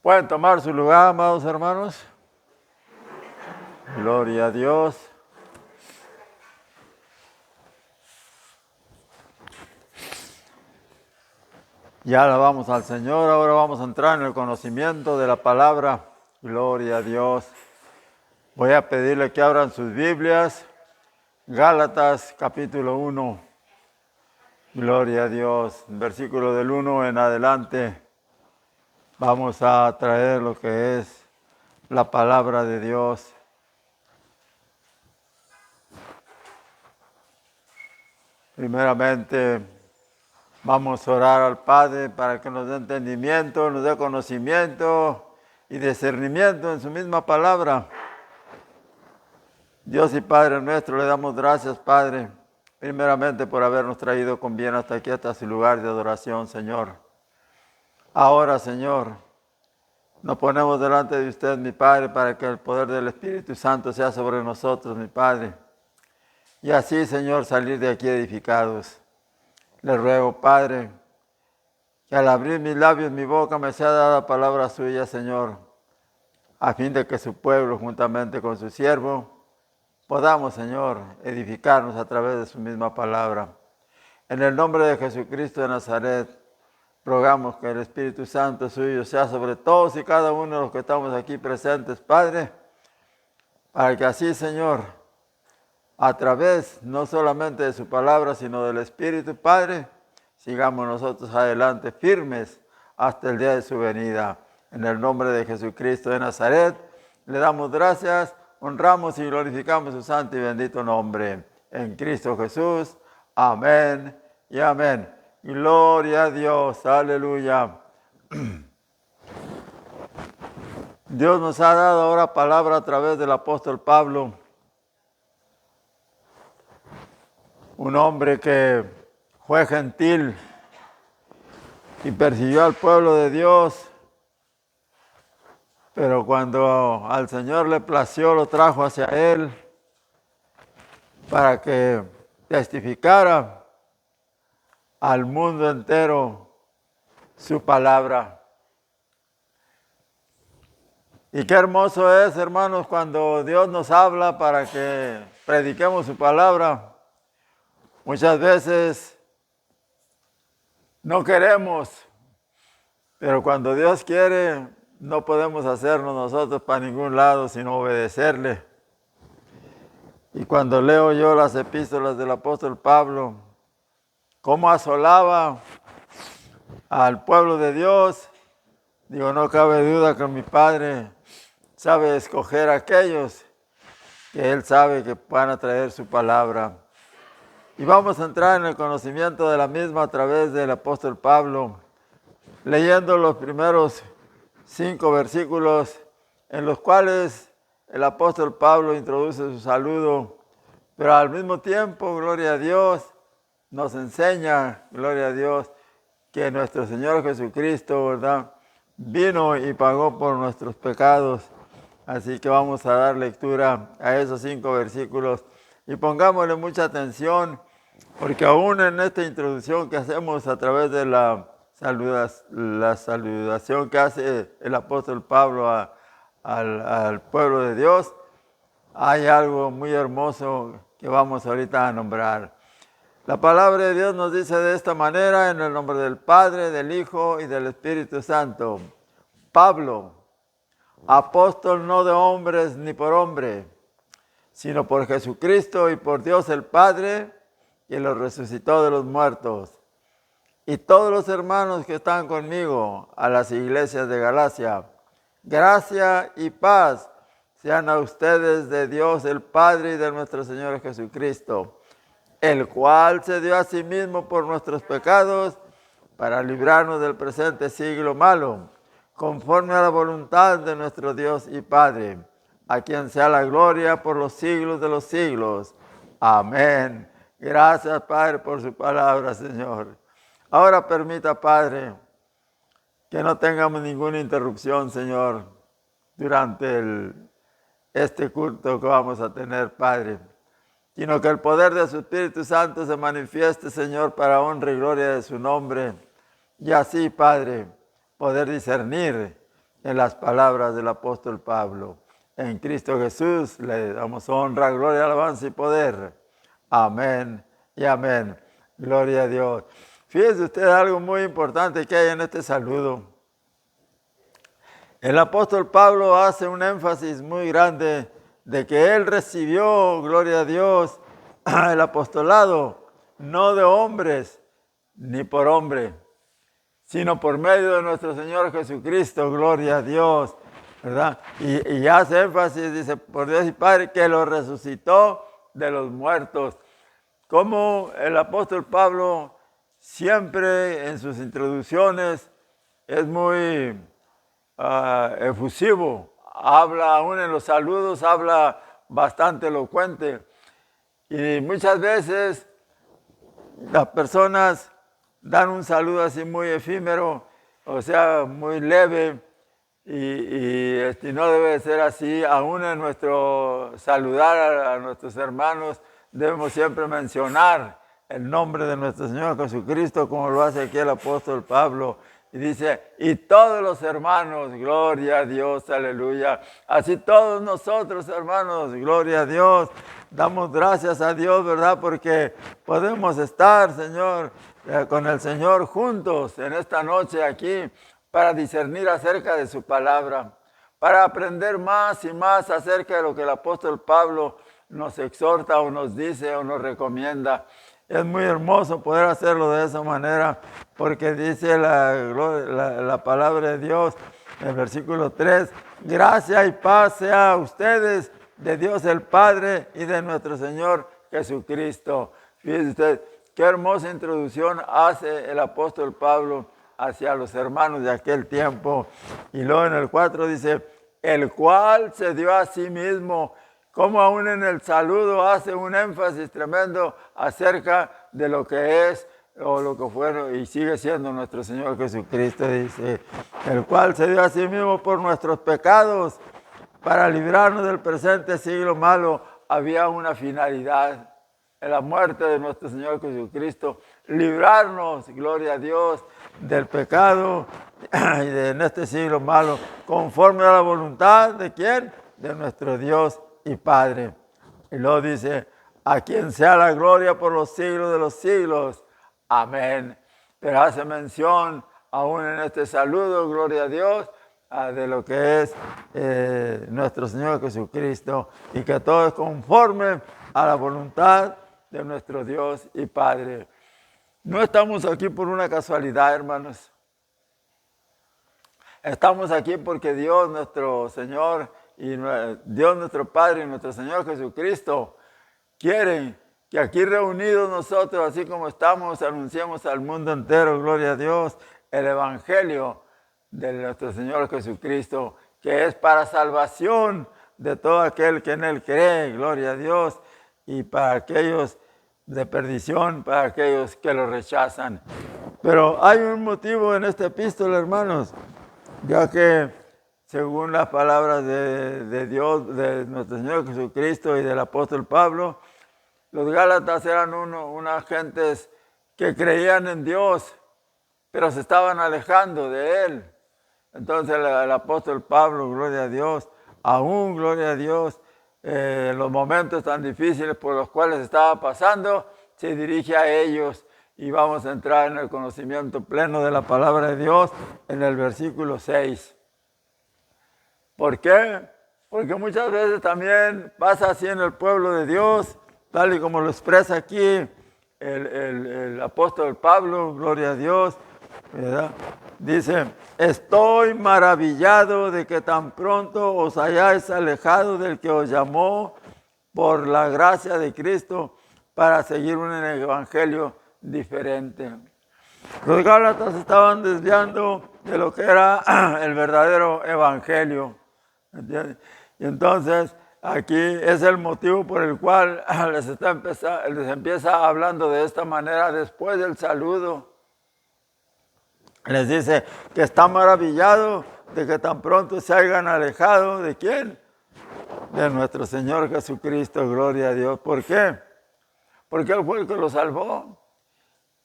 Pueden tomar su lugar, amados hermanos. Gloria a Dios. Ya alabamos al Señor. Ahora vamos a entrar en el conocimiento de la palabra. Gloria a Dios. Voy a pedirle que abran sus Biblias. Gálatas capítulo 1. Gloria a Dios. Versículo del 1 en adelante. Vamos a traer lo que es la palabra de Dios. Primeramente, vamos a orar al Padre para que nos dé entendimiento, nos dé conocimiento y discernimiento en su misma palabra. Dios y Padre nuestro, le damos gracias, Padre, primeramente por habernos traído con bien hasta aquí, hasta su lugar de adoración, Señor. Ahora, Señor, nos ponemos delante de usted, mi Padre, para que el poder del Espíritu Santo sea sobre nosotros, mi Padre. Y así, Señor, salir de aquí edificados. Le ruego, Padre, que al abrir mis labios, mi boca, me sea dada palabra suya, Señor, a fin de que su pueblo, juntamente con su siervo, podamos, Señor, edificarnos a través de su misma palabra. En el nombre de Jesucristo de Nazaret, rogamos que el Espíritu Santo suyo sea sobre todos y cada uno de los que estamos aquí presentes, Padre, para que así, Señor, a través no solamente de su palabra, sino del Espíritu, Padre, sigamos nosotros adelante firmes hasta el día de su venida. En el nombre de Jesucristo de Nazaret, le damos gracias, honramos y glorificamos su santo y bendito nombre. En Cristo Jesús, amén y amén. Gloria a Dios, aleluya. Dios nos ha dado ahora palabra a través del apóstol Pablo, un hombre que fue gentil y persiguió al pueblo de Dios, pero cuando al Señor le plació, lo trajo hacia él para que testificara al mundo entero su palabra. Y qué hermoso es, hermanos, cuando Dios nos habla para que prediquemos su palabra. Muchas veces no queremos, pero cuando Dios quiere, no podemos hacernos nosotros para ningún lado sino obedecerle. Y cuando leo yo las epístolas del apóstol Pablo, cómo asolaba al pueblo de Dios, digo, no cabe duda que mi Padre sabe escoger a aquellos que Él sabe que van a traer su palabra. Y vamos a entrar en el conocimiento de la misma a través del apóstol Pablo, leyendo los primeros 5 versículos en los cuales el apóstol Pablo introduce su saludo, pero al mismo tiempo, gloria a Dios, nos enseña, gloria a Dios, que nuestro Señor Jesucristo, ¿verdad?, vino y pagó por nuestros pecados. Así que vamos a dar lectura a esos 5 versículos y pongámosle mucha atención, porque aún en esta introducción que hacemos a través de la saludación que hace el apóstol Pablo al pueblo de Dios, hay algo muy hermoso que vamos ahorita a nombrar. La palabra de Dios nos dice de esta manera, en el nombre del Padre, del Hijo y del Espíritu Santo. Pablo, apóstol no de hombres ni por hombre, sino por Jesucristo y por Dios el Padre, que lo resucitó de los muertos. Y todos los hermanos que están conmigo a las iglesias de Galacia, gracia y paz sean a ustedes de Dios el Padre y de nuestro Señor Jesucristo, el cual se dio a sí mismo por nuestros pecados para librarnos del presente siglo malo, conforme a la voluntad de nuestro Dios y Padre, a quien sea la gloria por los siglos de los siglos. Amén. Gracias, Padre, por su palabra, Señor. Ahora permita, Padre, que no tengamos ninguna interrupción, Señor, durante este culto que vamos a tener, Padre, sino que el poder de su Espíritu Santo se manifieste, Señor, para honra y gloria de su nombre. Y así, Padre, poder discernir en las palabras del apóstol Pablo. En Cristo Jesús le damos honra, gloria, alabanza y poder. Amén y amén. Gloria a Dios. Fíjese usted algo muy importante que hay en este saludo. El apóstol Pablo hace un énfasis muy grande de que él recibió, gloria a Dios, el apostolado, no de hombres ni por hombre, sino por medio de nuestro Señor Jesucristo, gloria a Dios, ¿verdad? Y hace énfasis, dice, por Dios y Padre, que lo resucitó de los muertos. Como el apóstol Pablo siempre en sus introducciones es muy efusivo, habla aún en los saludos, habla bastante elocuente. Y muchas veces las personas dan un saludo así muy efímero, o sea, muy leve, y no debe ser así. Aún en nuestro saludar a nuestros hermanos debemos siempre mencionar el nombre de nuestro Señor Jesucristo, como lo hace aquí el apóstol Pablo. Y dice, y todos los hermanos, gloria a Dios, aleluya. Así todos nosotros, hermanos, gloria a Dios. Damos gracias a Dios, ¿verdad? Porque podemos estar, Señor, con el Señor juntos en esta noche aquí para discernir acerca de su palabra, para aprender más y más acerca de lo que el apóstol Pablo nos exhorta o nos dice o nos recomienda. Es muy hermoso poder hacerlo de esa manera, porque dice la palabra de Dios en el versículo 3, gracia y paz sea a ustedes de Dios el Padre y de nuestro Señor Jesucristo. Fíjese usted, qué hermosa introducción hace el apóstol Pablo hacia los hermanos de aquel tiempo. Y luego en el 4 dice, el cual se dio a sí mismo. Como aún en el saludo hace un énfasis tremendo acerca de lo que es o lo que fue y sigue siendo nuestro Señor Jesucristo. Dice, el cual se dio a sí mismo por nuestros pecados para librarnos del presente siglo malo. Había una finalidad en la muerte de nuestro Señor Jesucristo, librarnos, gloria a Dios, del pecado y en este siglo malo, conforme a la voluntad de ¿quién? De nuestro Dios y Padre. Y luego dice, a quien sea la gloria por los siglos de los siglos. Amén. Pero hace mención, aún en este saludo, gloria a Dios, de lo que es nuestro Señor Jesucristo, y que todo es conforme a la voluntad de nuestro Dios y Padre. No estamos aquí por una casualidad, hermanos. Estamos aquí porque Dios nuestro Señor y Dios nuestro Padre y nuestro Señor Jesucristo quieren que aquí reunidos nosotros, así como estamos, anunciemos al mundo entero, gloria a Dios, el Evangelio de nuestro Señor Jesucristo, que es para salvación de todo aquel que en Él cree, gloria a Dios, y para aquellos de perdición, para aquellos que lo rechazan. Pero hay un motivo en esta epístola, hermanos, ya que según las palabras de Dios, de nuestro Señor Jesucristo y del apóstol Pablo, los Gálatas eran unas gentes que creían en Dios, pero se estaban alejando de Él. Entonces el apóstol Pablo, gloria a Dios, aún gloria a Dios, en los momentos tan difíciles por los cuales estaba pasando, se dirige a ellos y vamos a entrar en el conocimiento pleno de la palabra de Dios en el versículo 6. ¿Por qué? Porque muchas veces también pasa así en el pueblo de Dios, tal y como lo expresa aquí el apóstol Pablo, gloria a Dios, ¿verdad? Dice, estoy maravillado de que tan pronto os hayáis alejado del que os llamó por la gracia de Cristo para seguir un evangelio diferente. Los Gálatas estaban desviando de lo que era el verdadero evangelio, ¿entiendes? Y entonces aquí es el motivo por el cual les empieza hablando de esta manera después del saludo. Les dice que está maravillado de que tan pronto se hayan alejado ¿de quién? De nuestro Señor Jesucristo, gloria a Dios. ¿Por qué? Porque Él fue el que lo salvó.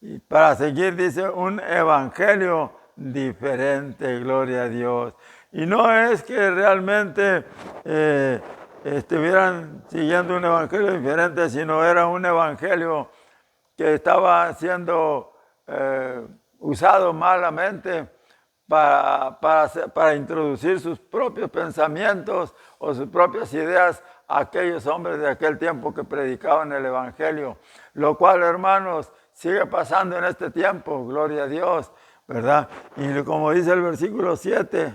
Y para seguir, dice, un evangelio diferente, gloria a Dios. Y no es que realmente estuvieran siguiendo un evangelio diferente, sino era un evangelio que estaba siendo usado malamente para introducir sus propios pensamientos o sus propias ideas a aquellos hombres de aquel tiempo que predicaban el evangelio. Lo cual, hermanos, sigue pasando en este tiempo, gloria a Dios, ¿verdad? Y como dice el versículo 7,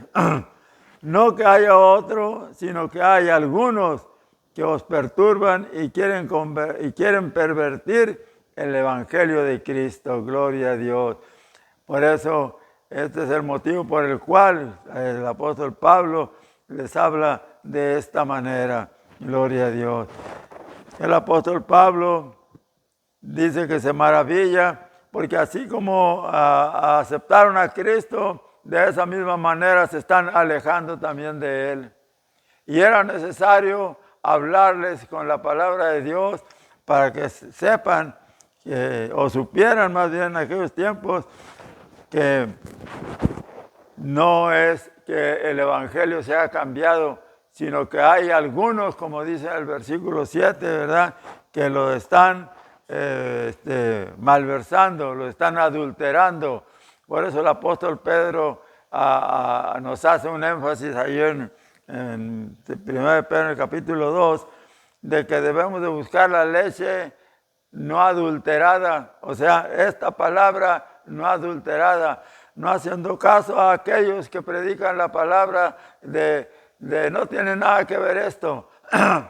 no que haya otro, sino que hay algunos que os perturban y quieren pervertir el evangelio de Cristo, gloria a Dios. Por eso, este es el motivo por el cual el apóstol Pablo les habla de esta manera, gloria a Dios. El apóstol Pablo dice que se maravilla porque así como aceptaron a Cristo, de esa misma manera se están alejando también de Él. Y era necesario hablarles con la palabra de Dios para que sepan, o supieran más bien en aquellos tiempos, que no es que el evangelio se haya cambiado, sino que hay algunos, como dice el versículo 7, ¿verdad?, que lo están malversando, lo están adulterando. Por eso el apóstol Pedro nos hace un énfasis ahí en 1 Pedro, en el capítulo 2, de que debemos de buscar la leche no adulterada, o sea, esta palabra no adulterada, no haciendo caso a aquellos que predican la palabra de no tiene nada que ver esto,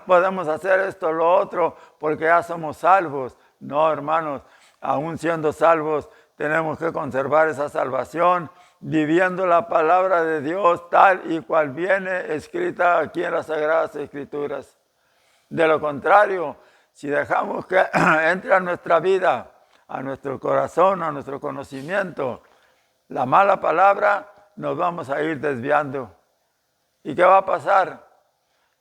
podemos hacer esto, lo otro, porque ya somos salvos. No, hermanos, aún siendo salvos, tenemos que conservar esa salvación, viviendo la palabra de Dios tal y cual viene escrita aquí en las Sagradas Escrituras. De lo contrario, si dejamos que entre a nuestra vida, a nuestro corazón, a nuestro conocimiento, la mala palabra, nos vamos a ir desviando. ¿Y qué va a pasar?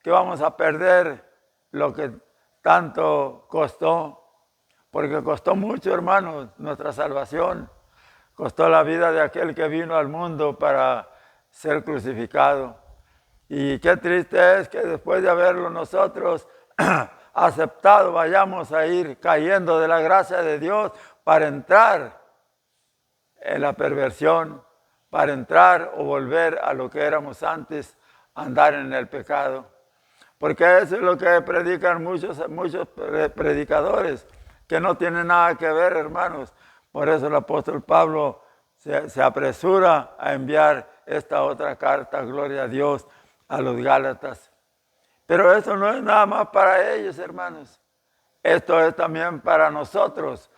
Que vamos a perder lo que tanto costó, porque costó mucho, hermanos, nuestra salvación. Costó la vida de aquel que vino al mundo para ser crucificado. Y qué triste es que después de haberlo nosotros aceptado, vayamos a ir cayendo de la gracia de Dios para entrar en la perversión, para entrar o volver a lo que éramos antes, andar en el pecado. Porque eso es lo que predican muchos predicadores, que no tienen nada que ver, hermanos. Por eso el apóstol Pablo se apresura a enviar esta otra carta, gloria a Dios, a los Gálatas. Pero eso no es nada más para ellos, hermanos. Esto es también para nosotros,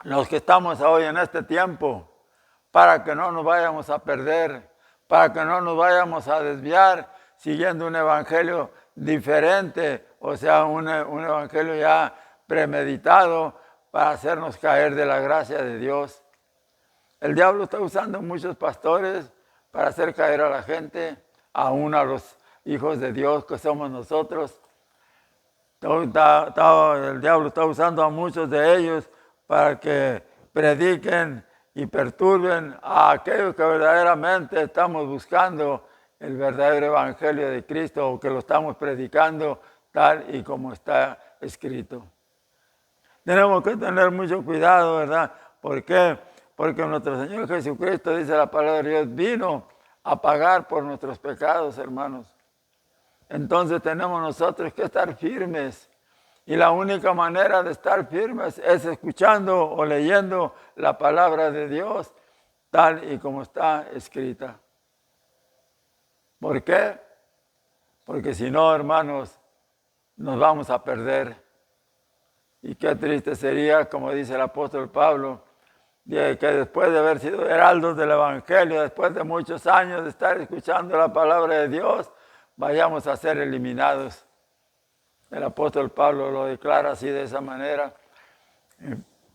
los que estamos hoy en este tiempo, para que no nos vayamos a perder, para que no nos vayamos a desviar siguiendo un evangelio diferente, o sea, un evangelio ya premeditado para hacernos caer de la gracia de Dios. El diablo está usando muchos pastores para hacer caer a la gente, aún a los hijos de Dios que somos nosotros. El diablo está usando a muchos de ellos para que prediquen y perturben a aquellos que verdaderamente estamos buscando el verdadero evangelio de Cristo, o que lo estamos predicando tal y como está escrito. Tenemos que tener mucho cuidado, ¿verdad? ¿Por qué? Porque nuestro Señor Jesucristo, dice la palabra de Dios, vino a pagar por nuestros pecados, hermanos. Entonces tenemos nosotros que estar firmes. Y la única manera de estar firmes es escuchando o leyendo la palabra de Dios tal y como está escrita. ¿Por qué? Porque si no, hermanos, nos vamos a perder. Y qué triste sería, como dice el apóstol Pablo, que después de haber sido heraldos del evangelio, después de muchos años de estar escuchando la palabra de Dios, vayamos a ser eliminados. El apóstol Pablo lo declara así, de esa manera.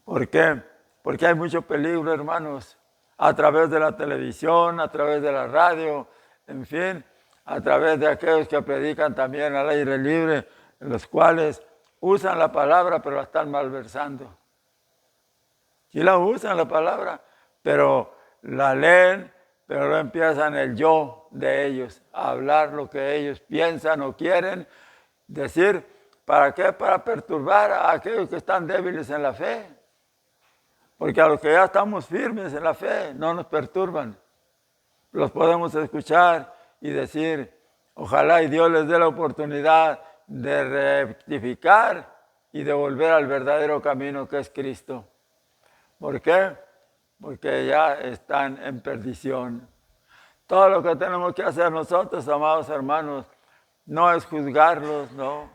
¿Por qué? Porque hay mucho peligro, hermanos, a través de la televisión, a través de la radio, en fin, a través de aquellos que predican también al aire libre, los cuales usan la palabra, pero la están malversando. Sí la usan la palabra, pero la leen pero luego empiezan el yo de ellos, a hablar lo que ellos piensan o quieren decir. ¿Para qué? Para perturbar a aquellos que están débiles en la fe. Porque a los que ya estamos firmes en la fe no nos perturban. Los podemos escuchar y decir, ojalá y Dios les dé la oportunidad de rectificar y de volver al verdadero camino que es Cristo. ¿Por qué? Porque ya están en perdición. Todo lo que tenemos que hacer nosotros, amados hermanos, no es juzgarlos, no,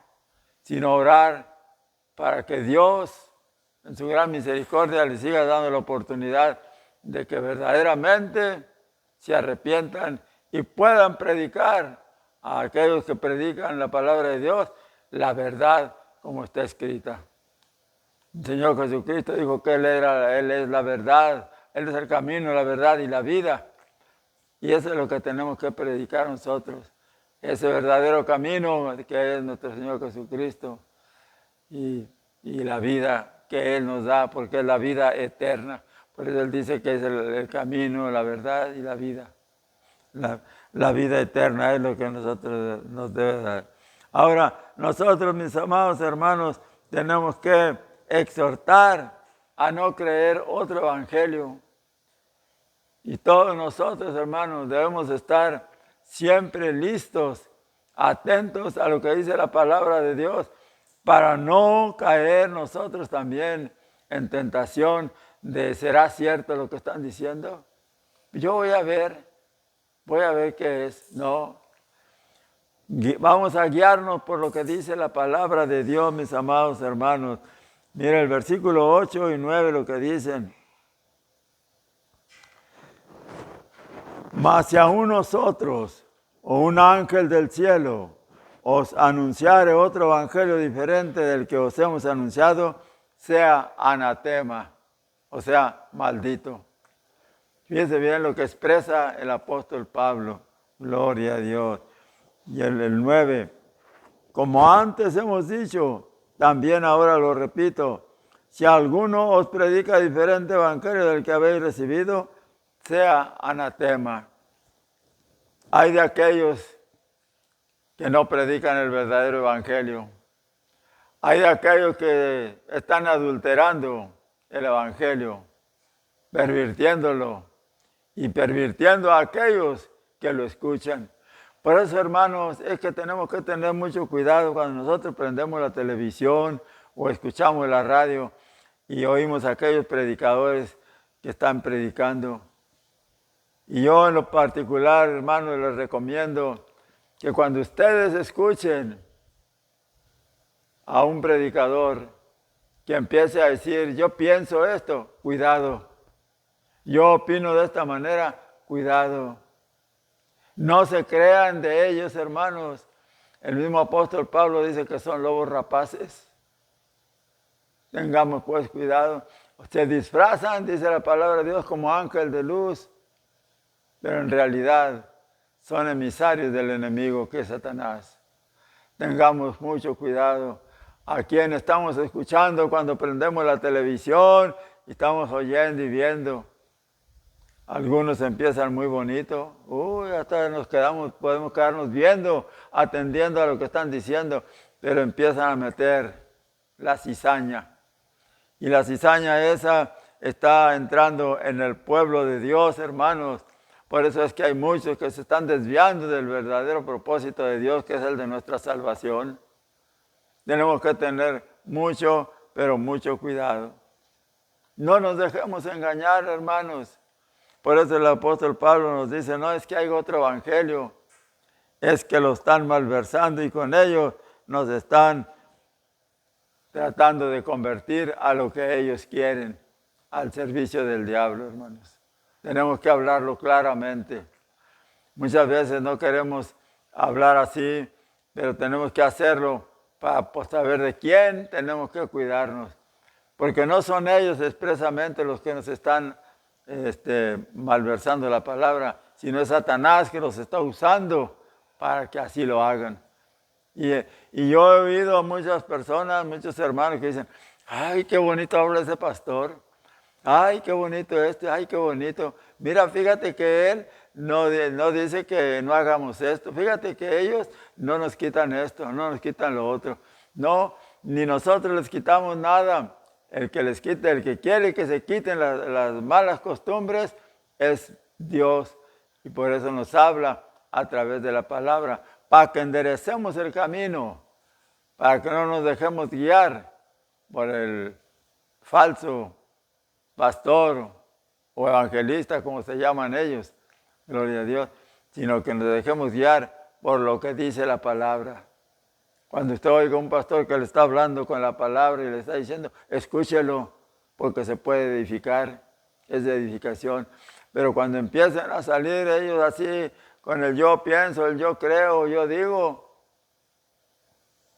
sino orar para que Dios, en su gran misericordia, les siga dando la oportunidad de que verdaderamente se arrepientan y puedan predicar a aquellos que predican la palabra de Dios, la verdad como está escrita. El Señor Jesucristo dijo que Él es la verdad, Él es el camino, la verdad y la vida. Y eso es lo que tenemos que predicar nosotros, ese verdadero camino que es nuestro Señor Jesucristo y la vida que Él nos da, porque es la vida eterna. Por eso Él dice que es el camino, la verdad y la vida. La vida eterna es lo que nosotros nos debe dar. Ahora, nosotros, mis amados hermanos, tenemos que exhortar a no creer otro evangelio. Y todos nosotros, hermanos, debemos estar siempre listos, atentos a lo que dice la palabra de Dios, para no caer nosotros también en tentación de ¿será cierto lo que están diciendo? Yo voy a ver qué es. No. Vamos a guiarnos por lo que dice la palabra de Dios, mis amados hermanos. Mira el versículo 8 y 9 lo que dicen. Mas si aún nosotros o un ángel del cielo os anunciare otro evangelio diferente del que os hemos anunciado, sea anatema, o sea, maldito. Fíjense bien lo que expresa el apóstol Pablo. Gloria a Dios. Y el 9. Como antes hemos dicho, también ahora lo repito, si alguno os predica diferente evangelio del que habéis recibido, sea anatema. Hay de aquellos que no predican el verdadero evangelio. Hay de aquellos que están adulterando el evangelio, pervirtiéndolo y pervirtiendo a aquellos que lo escuchan. Por eso, hermanos, es que tenemos que tener mucho cuidado cuando nosotros prendemos la televisión o escuchamos la radio y oímos a aquellos predicadores que están predicando. Y yo en lo particular, hermanos, les recomiendo que cuando ustedes escuchen a un predicador que empiece a decir, yo pienso esto, cuidado. Yo opino de esta manera, cuidado. No se crean de ellos, hermanos. El mismo apóstol Pablo dice que son lobos rapaces. Tengamos pues cuidado. Se disfrazan, dice la palabra de Dios, como ángel de luz, pero en realidad son emisarios del enemigo que es Satanás. Tengamos mucho cuidado. A quien estamos escuchando cuando prendemos la televisión y estamos oyendo y viendo. Algunos empiezan muy bonito, hasta podemos quedarnos viendo, atendiendo a lo que están diciendo, pero empiezan a meter la cizaña. Y la cizaña esa está entrando en el pueblo de Dios, hermanos. Por eso es que hay muchos que se están desviando del verdadero propósito de Dios, que es el de nuestra salvación. Tenemos que tener mucho, pero mucho cuidado. No nos dejemos engañar, hermanos. Por eso el apóstol Pablo nos dice, no es que hay otro evangelio, es que lo están malversando y con ello nos están tratando de convertir a lo que ellos quieren, al servicio del diablo, hermanos. Tenemos que hablarlo claramente. Muchas veces no queremos hablar así, pero tenemos que hacerlo para saber de quién tenemos que cuidarnos. Porque no son ellos expresamente los que nos están malversando la palabra, sino es Satanás que los está usando para que así lo hagan. Y yo he oído a muchas personas, muchos hermanos que dicen, ay, qué bonito habla ese pastor, ay, qué bonito ay, qué bonito. Mira, fíjate que él no dice que no hagamos esto. Fíjate que ellos no nos quitan esto, no nos quitan lo otro. No, ni nosotros les quitamos nada. El que les quite, el que quiere que se quiten las malas costumbres es Dios. Y por eso nos habla a través de la palabra, para que enderecemos el camino, para que no nos dejemos guiar por el falso pastor o evangelista, como se llaman ellos, gloria a Dios, sino que nos dejemos guiar por lo que dice la palabra. Cuando usted oiga a un pastor que le está hablando con la palabra y le está diciendo, escúchelo, porque se puede edificar, es de edificación. Pero cuando empiezan a salir ellos así, con el yo pienso, el yo creo, yo digo,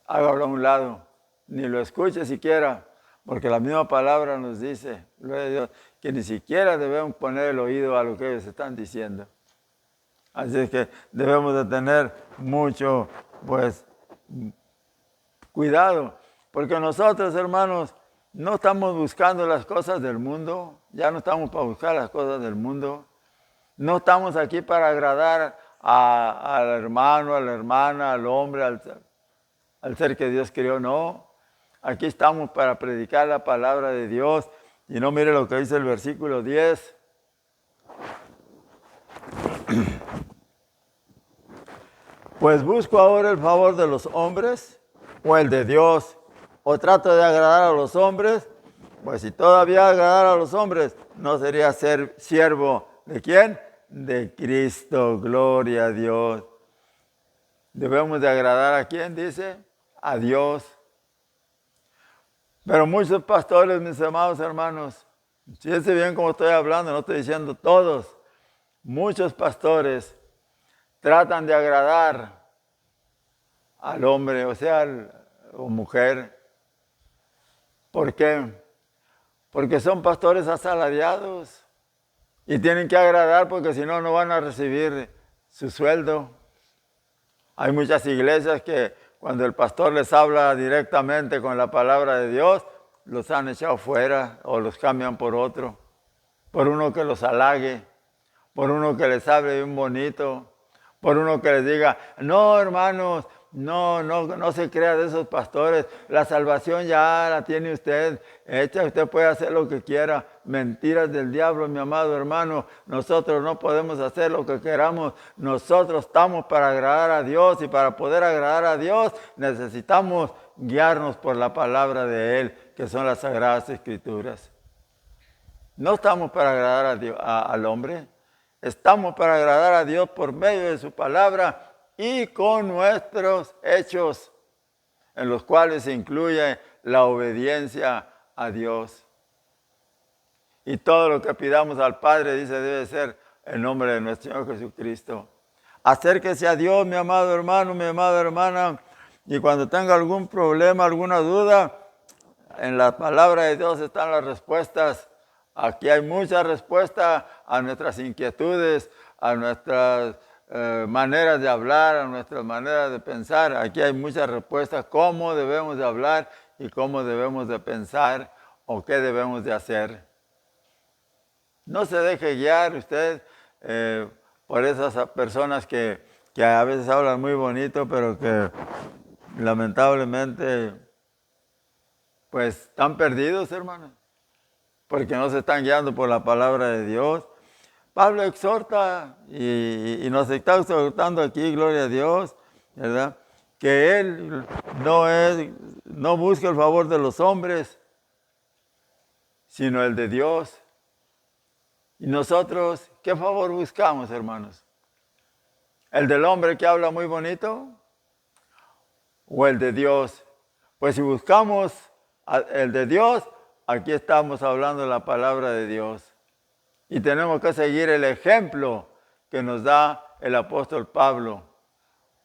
hágalo a un lado, ni lo escuche siquiera, porque la misma palabra nos dice, gloria a Dios, que ni siquiera debemos poner el oído a lo que ellos están diciendo. Así es que debemos de tener mucho, pues, cuidado, porque nosotros, hermanos, no estamos buscando las cosas del mundo, ya no estamos para buscar las cosas del mundo, no estamos aquí para agradar al hermano, a la hermana, al hombre, al ser que Dios creó, no. Aquí estamos para predicar la palabra de Dios. Y no mire lo que dice el versículo 10. Pues busco ahora el favor de los hombres o el de Dios, o trato de agradar a los hombres. Pues si todavía agradar a los hombres, no sería ser siervo ¿de quién? De Cristo, gloria a Dios. Debemos de agradar a quién, dice, a Dios. Pero muchos pastores, mis amados hermanos, fíjense bien cómo estoy hablando, no estoy diciendo todos, muchos pastores tratan de agradar al hombre, o sea, o mujer. ¿Por qué? Porque son pastores asalariados y tienen que agradar porque si no, no van a recibir su sueldo. Hay muchas iglesias que cuando el pastor les habla directamente con la palabra de Dios, los han echado fuera o los cambian por otro, por uno que los halague, por uno que les hable bien bonito, por uno que les diga, no hermanos, no se crea de esos pastores, la salvación ya la tiene usted, usted puede hacer lo que quiera. Mentiras del diablo, mi amado hermano, nosotros no podemos hacer lo que queramos, nosotros estamos para agradar a Dios y para poder agradar a Dios necesitamos guiarnos por la palabra de Él, que son las Sagradas Escrituras. No estamos para agradar a Dios, al hombre, estamos para agradar a Dios por medio de su palabra y con nuestros hechos, en los cuales se incluye la obediencia a Dios. Y todo lo que pidamos al Padre, dice, debe ser en nombre de nuestro Señor Jesucristo. Acérquese a Dios, mi amado hermano, mi amada hermana, y cuando tenga algún problema, alguna duda, en la palabra de Dios están las respuestas. Aquí hay muchas respuestas a nuestras inquietudes, a nuestras maneras de hablar, a nuestras maneras de pensar. Aquí hay muchas respuestas, cómo debemos de hablar y cómo debemos de pensar o qué debemos de hacer. No se deje guiar usted por esas personas que a veces hablan muy bonito, pero que lamentablemente pues están perdidos, hermanos, porque no se están guiando por la palabra de Dios. Pablo exhorta y nos está exhortando aquí, gloria a Dios, ¿verdad? Que él no busca el favor de los hombres, sino el de Dios. Y nosotros, ¿qué favor buscamos, hermanos? ¿El del hombre que habla muy bonito? ¿O el de Dios? Pues si buscamos el de Dios, aquí estamos hablando de la palabra de Dios. Y tenemos que seguir el ejemplo que nos da el apóstol Pablo,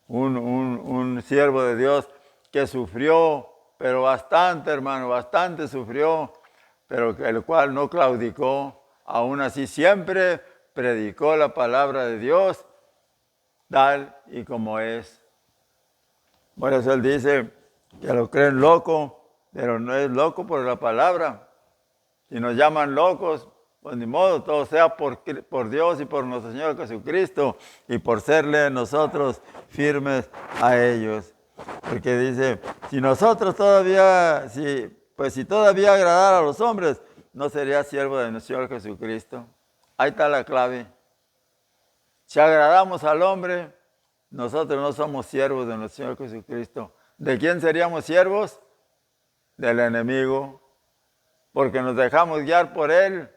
un siervo de Dios que sufrió, pero bastante, hermano, bastante sufrió, pero el cual no claudicó. Aún así siempre predicó la palabra de Dios, tal y como es. Por eso él dice que lo creen loco, pero no es loco por la palabra. Si nos llaman locos, pues ni modo, todo sea por Dios y por nuestro Señor Jesucristo y por serle nosotros firmes a ellos. Porque dice, si nosotros todavía, si todavía agradara a los hombres, no sería siervo de nuestro Señor Jesucristo. Ahí está la clave. Si agradamos al hombre, nosotros no somos siervos de nuestro Señor Jesucristo. ¿De quién seríamos siervos? Del enemigo, porque nos dejamos guiar por él.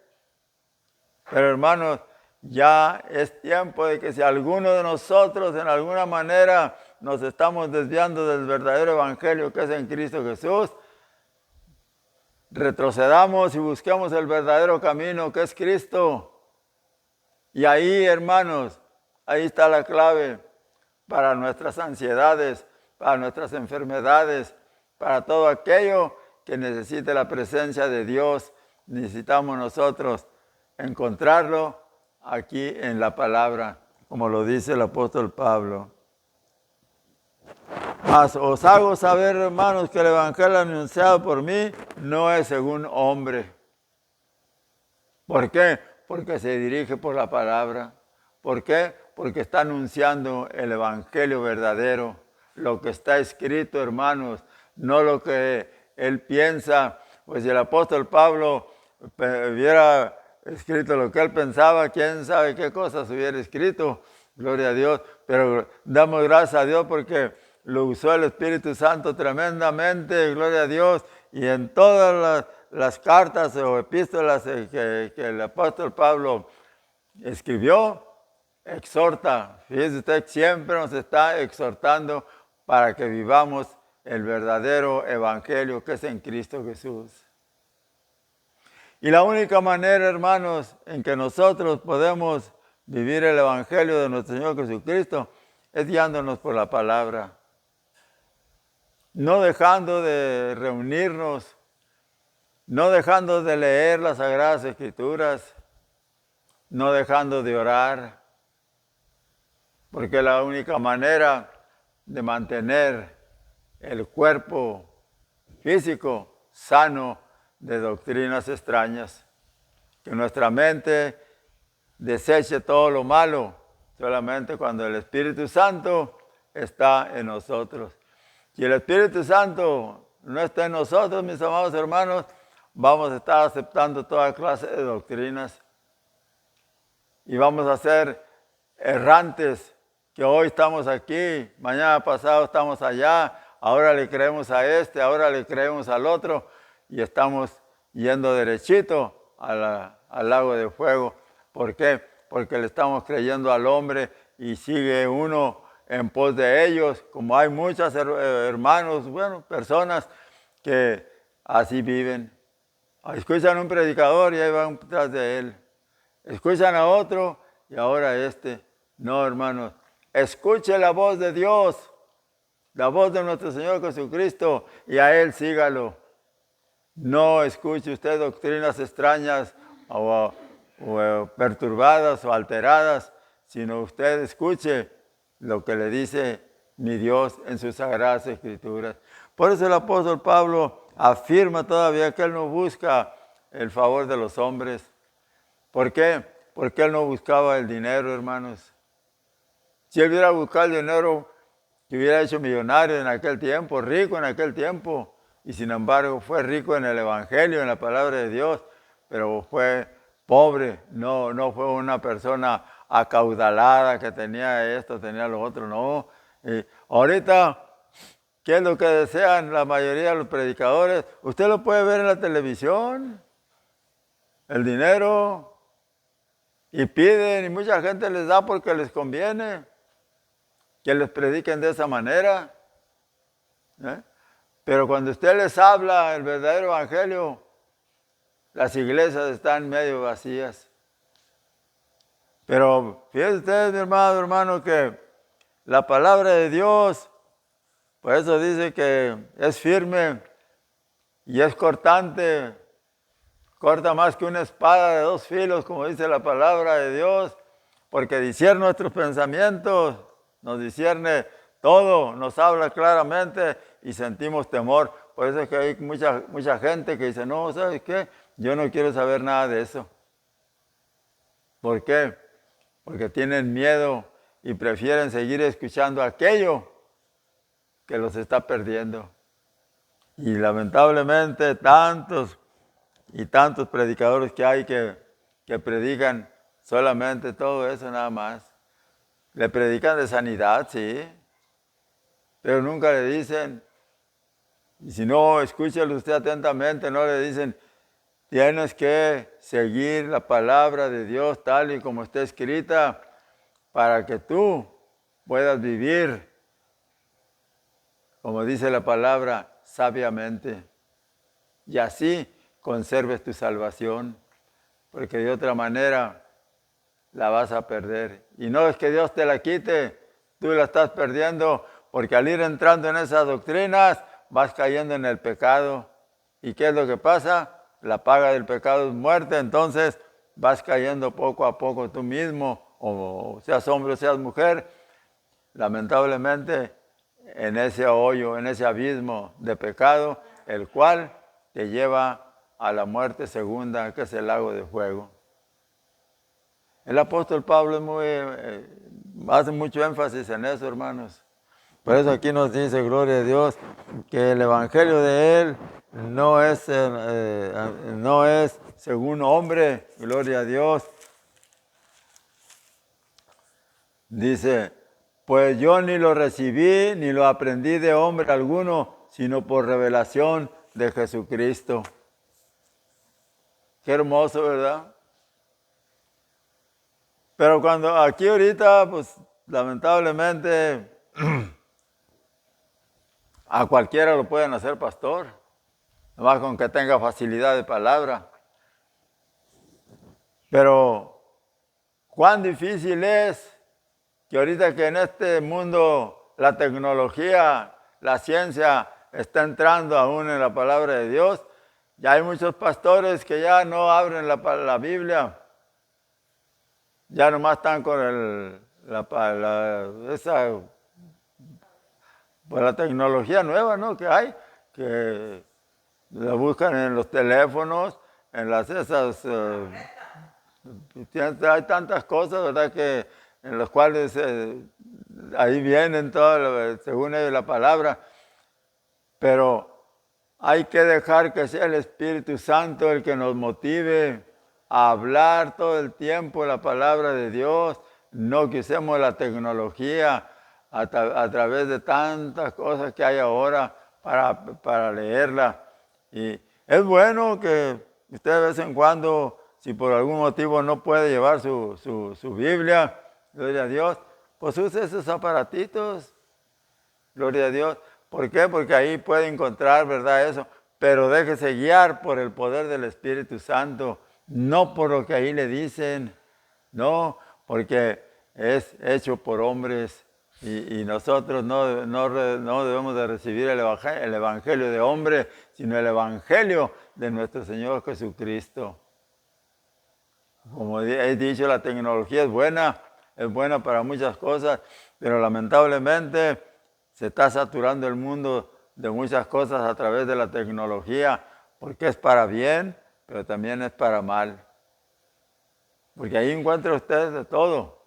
Pero hermanos, ya es tiempo de que si alguno de nosotros en alguna manera nos estamos desviando del verdadero evangelio que es en Cristo Jesús, retrocedamos y busquemos el verdadero camino que es Cristo. Y ahí, hermanos, ahí está la clave para nuestras ansiedades, para nuestras enfermedades, para todo aquello que necesite la presencia de Dios. Necesitamos nosotros encontrarlo aquí en la palabra, como lo dice el apóstol Pablo. Mas os hago saber, hermanos, que el evangelio anunciado por mí no es según hombre. ¿Por qué? Porque se dirige por la palabra. ¿Por qué? Porque está anunciando el evangelio verdadero, lo que está escrito, hermanos, no lo que él piensa. Pues si el apóstol Pablo hubiera escrito lo que él pensaba, quién sabe qué cosas hubiera escrito, gloria a Dios. Pero damos gracias a Dios porque lo usó el Espíritu Santo tremendamente, gloria a Dios. Y en todas las cartas o epístolas que el apóstol Pablo escribió, exhorta. Fíjese usted, siempre nos está exhortando para que vivamos el verdadero evangelio que es en Cristo Jesús. Y la única manera, hermanos, en que nosotros podemos vivir el evangelio de nuestro Señor Jesucristo es guiándonos por la palabra. No dejando de reunirnos, no dejando de leer las Sagradas Escrituras, no dejando de orar, porque la única manera de mantener el cuerpo físico sano de doctrinas extrañas, que nuestra mente deseche todo lo malo, solamente cuando el Espíritu Santo está en nosotros. Si el Espíritu Santo no está en nosotros, mis amados hermanos, vamos a estar aceptando toda clase de doctrinas y vamos a ser errantes, que hoy estamos aquí, mañana pasado estamos allá, ahora le creemos a este, ahora le creemos al otro y estamos yendo derechito al lago de fuego. ¿Por qué? Porque le estamos creyendo al hombre y sigue uno en pos de ellos, como hay muchos hermanos, personas que así viven. Escuchan a un predicador y ahí van tras de él. Escuchan a otro y ahora este. No, hermanos, escuche la voz de Dios, la voz de nuestro Señor Jesucristo, y a Él sígalo. No escuche usted doctrinas extrañas o perturbadas o alteradas, sino usted escuche lo que le dice mi Dios en sus Sagradas Escrituras. Por eso el apóstol Pablo afirma todavía que él no busca el favor de los hombres. ¿Por qué? Porque él no buscaba el dinero, hermanos. Si él hubiera buscado el dinero, que hubiera hecho millonario en aquel tiempo, rico en aquel tiempo, y sin embargo fue rico en el Evangelio, en la palabra de Dios, pero fue pobre, no fue una persona acaudalada que tenía esto, tenía lo otro, no. Ahorita, ¿qué es lo que desean la mayoría de los predicadores? Usted lo puede ver en la televisión, el dinero, y piden, y mucha gente les da porque les conviene que les prediquen de esa manera. Pero cuando usted les habla el verdadero evangelio, las iglesias están medio vacías. Pero fíjense ustedes, mi hermano, que la palabra de Dios, por eso dice que es firme y es cortante, corta más que una espada de dos filos, como dice la palabra de Dios, porque discierne nuestros pensamientos, nos discierne todo, nos habla claramente y sentimos temor. Por eso es que hay mucha gente que dice, no, ¿sabes qué? Yo no quiero saber nada de eso. ¿Por qué? Porque tienen miedo y prefieren seguir escuchando aquello que los está perdiendo. Y lamentablemente tantos y tantos predicadores que hay que predican solamente todo eso nada más. Le predican de sanidad, sí, pero nunca le dicen, y si no, escúchelo usted atentamente, no le dicen, tienes que seguir la palabra de Dios tal y como está escrita para que tú puedas vivir, como dice la palabra, sabiamente. Y así conserves tu salvación, porque de otra manera la vas a perder. Y no es que Dios te la quite, tú la estás perdiendo, porque al ir entrando en esas doctrinas vas cayendo en el pecado. ¿Y qué es lo que pasa? La paga del pecado es muerte, entonces vas cayendo poco a poco tú mismo, o seas hombre o seas mujer, lamentablemente en ese hoyo, en ese abismo de pecado, el cual te lleva a la muerte segunda, que es el lago de fuego. El apóstol Pablo hace mucho énfasis en eso, hermanos. Por eso aquí nos dice, gloria a Dios, que el evangelio de él no es según hombre, gloria a Dios. Dice, pues yo ni lo recibí ni lo aprendí de hombre alguno, sino por revelación de Jesucristo. Qué hermoso, ¿verdad? Pero cuando aquí ahorita, pues lamentablemente, a cualquiera lo pueden hacer pastor, nomás con que tenga facilidad de palabra. Pero cuán difícil es que ahorita que en este mundo la tecnología, la ciencia está entrando aún en la palabra de Dios, ya hay muchos pastores que ya no abren la Biblia, ya nomás están con la tecnología nueva, ¿no? Que hay, que la buscan en los teléfonos, en las hay tantas cosas, ¿verdad? Que en las cuales ahí vienen todo, según ellos, la palabra, pero hay que dejar que sea el Espíritu Santo el que nos motive a hablar todo el tiempo la palabra de Dios, no que usemos la tecnología a través de tantas cosas que hay ahora para leerla. Y es bueno que usted de vez en cuando, si por algún motivo no puede llevar su Biblia, gloria a Dios, pues use esos aparatitos, gloria a Dios. ¿Por qué? Porque ahí puede encontrar, ¿verdad? Eso. Pero déjese guiar por el poder del Espíritu Santo, no por lo que ahí le dicen, no, porque es hecho por hombres y nosotros no debemos de recibir el evangelio de hombre, sino el evangelio de nuestro Señor Jesucristo. Como he dicho, la tecnología es buena para muchas cosas, pero lamentablemente se está saturando el mundo de muchas cosas a través de la tecnología, porque es para bien, pero también es para mal. Porque ahí encuentra usted de todo.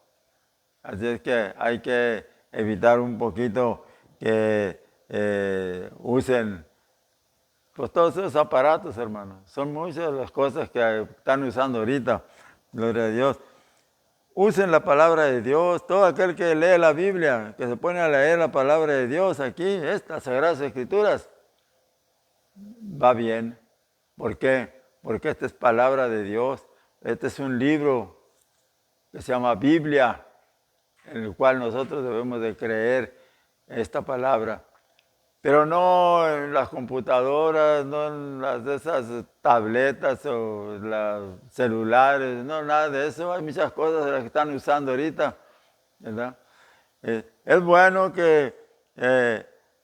Así es que hay que evitar un poquito que usen pues todos esos aparatos, hermanos. Son muchas las cosas que están usando ahorita. Gloria a Dios. Usen la palabra de Dios. Todo aquel que lee la Biblia, que se pone a leer la palabra de Dios aquí, estas Sagradas Escrituras, va bien. ¿Por qué? Porque esta es palabra de Dios. Este es un libro que se llama Biblia, en el cual nosotros debemos de creer esta palabra. Pero no en las computadoras, no en las de esas tabletas o los celulares, no, nada de eso. Hay muchas cosas de las que están usando ahorita, ¿verdad? Es bueno que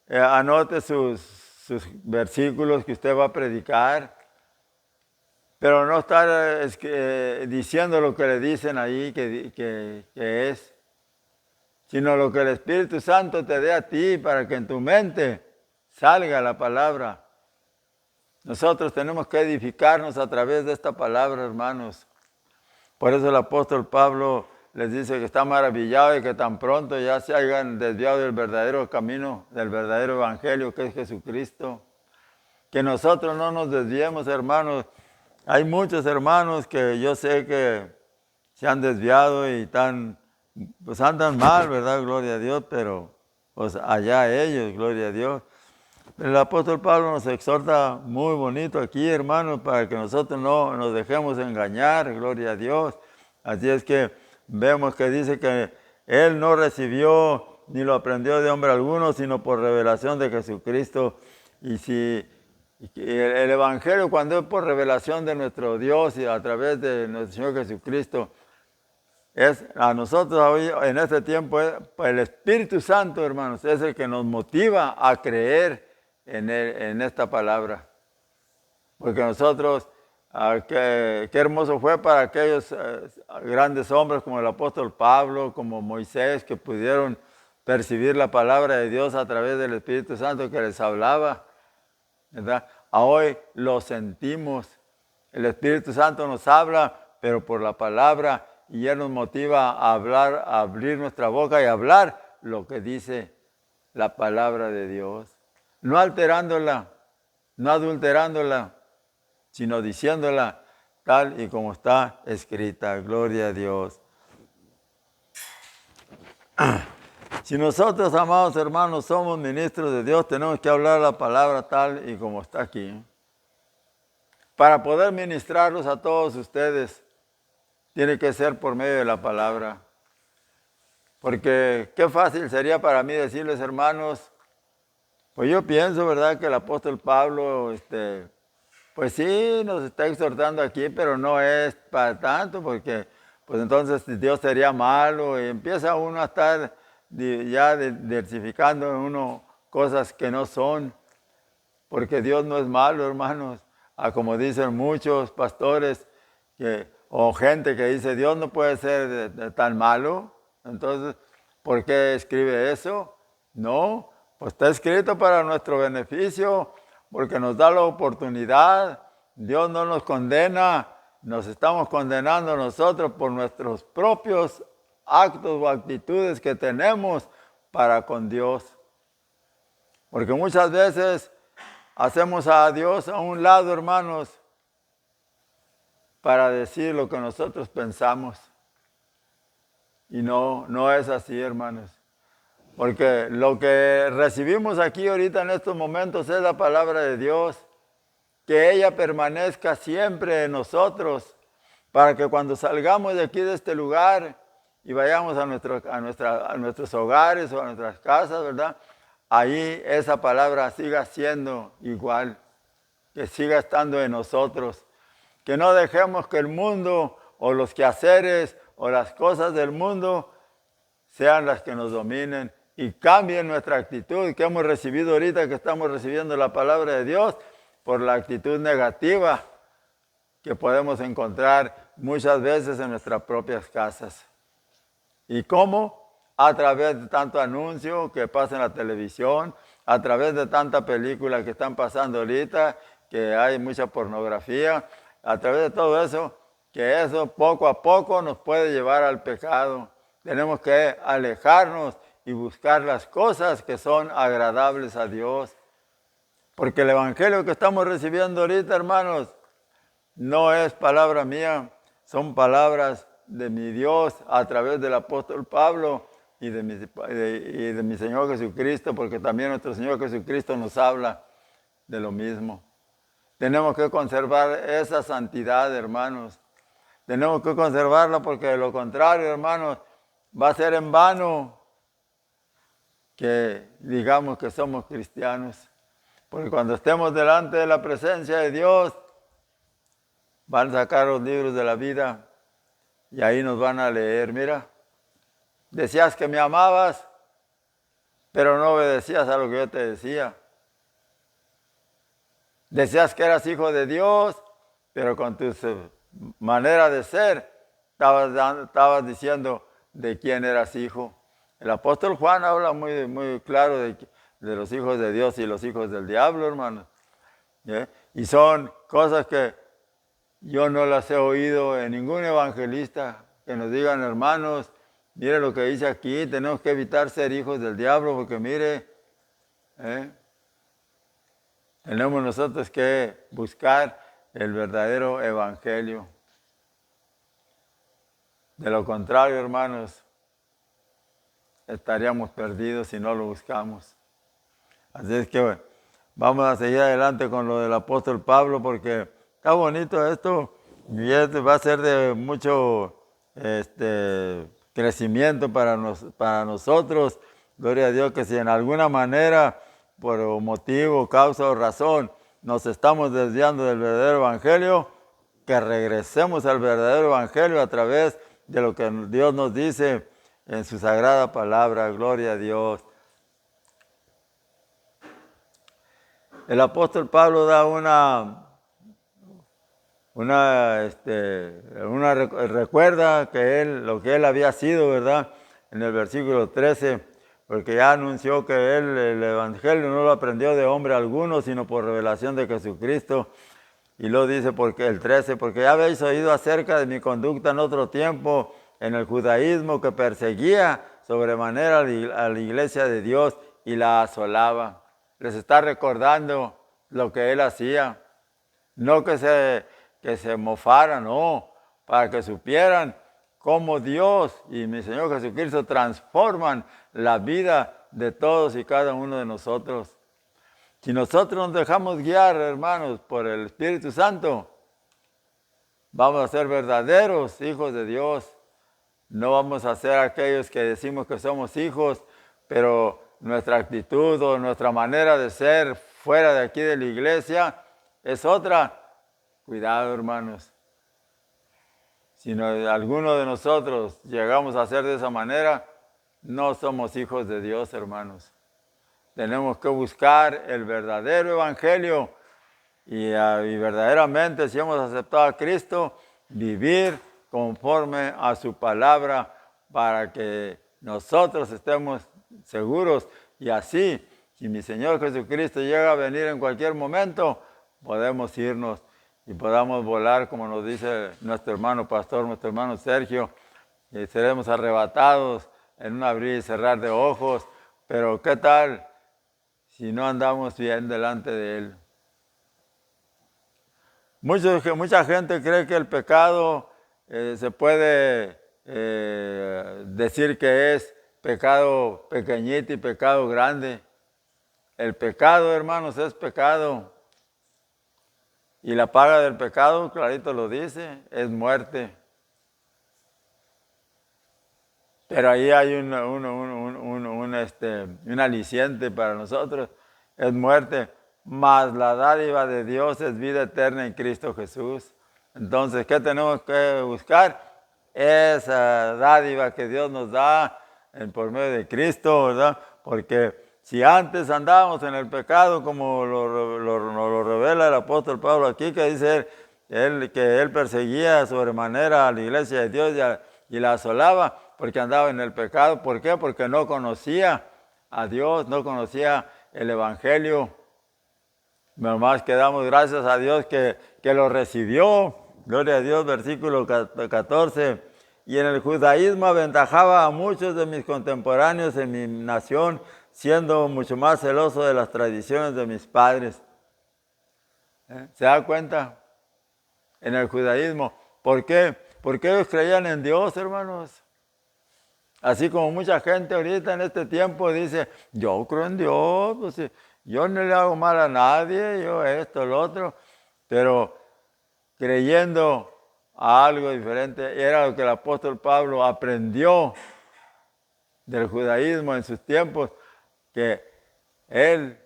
anote sus versículos que usted va a predicar, pero no estar diciendo lo que le dicen ahí que es, sino lo que el Espíritu Santo te dé a ti para que en tu mente salga la palabra. Nosotros tenemos que edificarnos a través de esta palabra, hermanos. Por eso el apóstol Pablo les dice que está maravillado y que tan pronto ya se hayan desviado del verdadero camino, del verdadero evangelio que es Jesucristo. Que nosotros no nos desviemos, hermanos. Hay muchos hermanos que yo sé que se han desviado y pues andan mal, ¿verdad? Gloria a Dios, pero pues allá ellos, gloria a Dios. El apóstol Pablo nos exhorta muy bonito aquí, hermanos, para que nosotros no nos dejemos engañar, gloria a Dios. Así es que vemos que dice que él no recibió ni lo aprendió de hombre alguno, sino por revelación de Jesucristo. Y si el Evangelio, cuando es por revelación de nuestro Dios y a través de nuestro Señor Jesucristo, es a nosotros hoy, en este tiempo, el Espíritu Santo, hermanos, es el que nos motiva a creer en esta palabra. Porque nosotros, qué hermoso fue para aquellos grandes hombres como el apóstol Pablo, como Moisés, que pudieron percibir la palabra de Dios a través del Espíritu Santo que les hablaba, ¿verdad? Hoy lo sentimos. El Espíritu Santo nos habla, pero por la palabra, y Él nos motiva a hablar, a abrir nuestra boca y hablar lo que dice la palabra de Dios. No alterándola, no adulterándola, sino diciéndola tal y como está escrita. Gloria a Dios. Si nosotros, amados hermanos, somos ministros de Dios, tenemos que hablar la palabra tal y como está aquí. Para poder ministrarlos a todos ustedes, tiene que ser por medio de la palabra. Porque qué fácil sería para mí decirles, hermanos, pues yo pienso, ¿verdad?, que el apóstol Pablo, pues sí, nos está exhortando aquí, pero no es para tanto, porque pues entonces Dios sería malo y empieza uno a estar ya diversificando en uno cosas que no son, porque Dios no es malo, hermanos. Como dicen muchos pastores o gente que dice, Dios no puede ser tan malo, entonces, ¿por qué escribe eso? No, pues está escrito para nuestro beneficio, porque nos da la oportunidad. Dios no nos condena, nos estamos condenando nosotros por nuestros propios actos o actitudes que tenemos para con Dios. Porque muchas veces hacemos a Dios a un lado, hermanos, para decir lo que nosotros pensamos. Y no es así, hermanos. Porque lo que recibimos aquí ahorita en estos momentos es la palabra de Dios. Que ella permanezca siempre en nosotros, para que cuando salgamos de aquí, de este lugar, y vayamos a nuestros hogares o a nuestras casas, ¿verdad? Ahí esa palabra siga siendo igual, que siga estando en nosotros. Que no dejemos que el mundo o los quehaceres o las cosas del mundo sean las que nos dominen y cambien nuestra actitud que hemos recibido ahorita, que estamos recibiendo la palabra de Dios, por la actitud negativa que podemos encontrar muchas veces en nuestras propias casas. ¿Y cómo? A través de tanto anuncio que pasa en la televisión, a través de tanta película que están pasando ahorita, que hay mucha pornografía, a través de todo eso, que eso poco a poco nos puede llevar al pecado. Tenemos que alejarnos y buscar las cosas que son agradables a Dios. Porque el evangelio que estamos recibiendo ahorita, hermanos, no es palabra mía, son palabras de mi Dios a través del apóstol Pablo y de mi Señor Jesucristo, porque también nuestro Señor Jesucristo nos habla de lo mismo. Tenemos que conservar esa santidad, hermanos. Tenemos que conservarla, porque de lo contrario, hermanos, va a ser en vano que digamos que somos cristianos. Porque cuando estemos delante de la presencia de Dios, van a sacar los libros de la vida y ahí nos van a leer. Mira, decías que me amabas, pero no obedecías a lo que yo te decía. Decías que eras hijo de Dios, pero con tu manera de ser estabas diciendo de quién eras hijo. El apóstol Juan habla muy, muy claro de los hijos de Dios y los hijos del diablo, hermanos. Y son cosas que yo no las he oído en ningún evangelista que nos digan, hermanos, mire lo que dice aquí, tenemos que evitar ser hijos del diablo, porque mire, tenemos nosotros que buscar el verdadero evangelio. De lo contrario, hermanos, estaríamos perdidos si no lo buscamos. Así es que vamos a seguir adelante con lo del apóstol Pablo, porque está bonito esto y va a ser de mucho crecimiento para nosotros. Gloria a Dios, que si en alguna manera, por motivo, causa o razón, nos estamos desviando del verdadero evangelio, que regresemos al verdadero evangelio a través de lo que Dios nos dice en su sagrada palabra. Gloria a Dios. El apóstol Pablo da recuerda que lo que él había sido, ¿verdad? En el versículo 13, porque ya anunció que él el evangelio no lo aprendió de hombre alguno, sino por revelación de Jesucristo. Y lo dice porque el 13, porque ya habéis oído acerca de mi conducta en otro tiempo en el judaísmo, que perseguía sobremanera a la iglesia de Dios y la asolaba. Les está recordando lo que él hacía. No que se mofaran, no, para que supieran cómo Dios y mi Señor Jesucristo transforman la vida de todos y cada uno de nosotros. Si nosotros nos dejamos guiar, hermanos, por el Espíritu Santo, vamos a ser verdaderos hijos de Dios. No vamos a ser aquellos que decimos que somos hijos, pero nuestra actitud o nuestra manera de ser fuera de aquí de la iglesia es otra. Cuidado, hermanos. Si alguno de nosotros llegamos a ser de esa manera, no somos hijos de Dios, hermanos. Tenemos que buscar el verdadero evangelio y verdaderamente, si hemos aceptado a Cristo, vivir conforme a su palabra para que nosotros estemos seguros y así, si mi Señor Jesucristo llega a venir en cualquier momento, podemos irnos y podamos volar, como nos dice nuestro hermano pastor, nuestro hermano Sergio, y seremos arrebatados en un abrir y cerrar de ojos. Pero ¿qué tal si no andamos bien delante de Él? Mucha gente cree que el pecado se puede decir que es pecado pequeñito y pecado grande. El pecado, hermanos, es pecado. Y la paga del pecado, clarito lo dice, es muerte. Pero ahí hay un aliciente para nosotros, es muerte. Mas la dádiva de Dios es vida eterna en Cristo Jesús. Entonces, ¿qué tenemos que buscar? Esa dádiva que Dios nos da por medio de Cristo, ¿verdad? Porque si antes andábamos en el pecado, como lo revela el apóstol Pablo aquí, que dice que él perseguía sobremanera a la iglesia de Dios y la asolaba, porque andaba en el pecado. ¿Por qué? Porque no conocía a Dios, no conocía el evangelio. Nomás que damos gracias a Dios que lo recibió. Gloria a Dios, versículo 14. Y en el judaísmo aventajaba a muchos de mis contemporáneos en mi nación, siendo mucho más celoso de las tradiciones de mis padres. ¿Se da cuenta? En el judaísmo. ¿Por qué? Porque ellos creían en Dios, hermanos. Así como mucha gente ahorita en este tiempo dice, yo creo en Dios, pues, yo no le hago mal a nadie, yo esto, lo otro, pero creyendo a algo diferente, era lo que el apóstol Pablo aprendió del judaísmo en sus tiempos, que él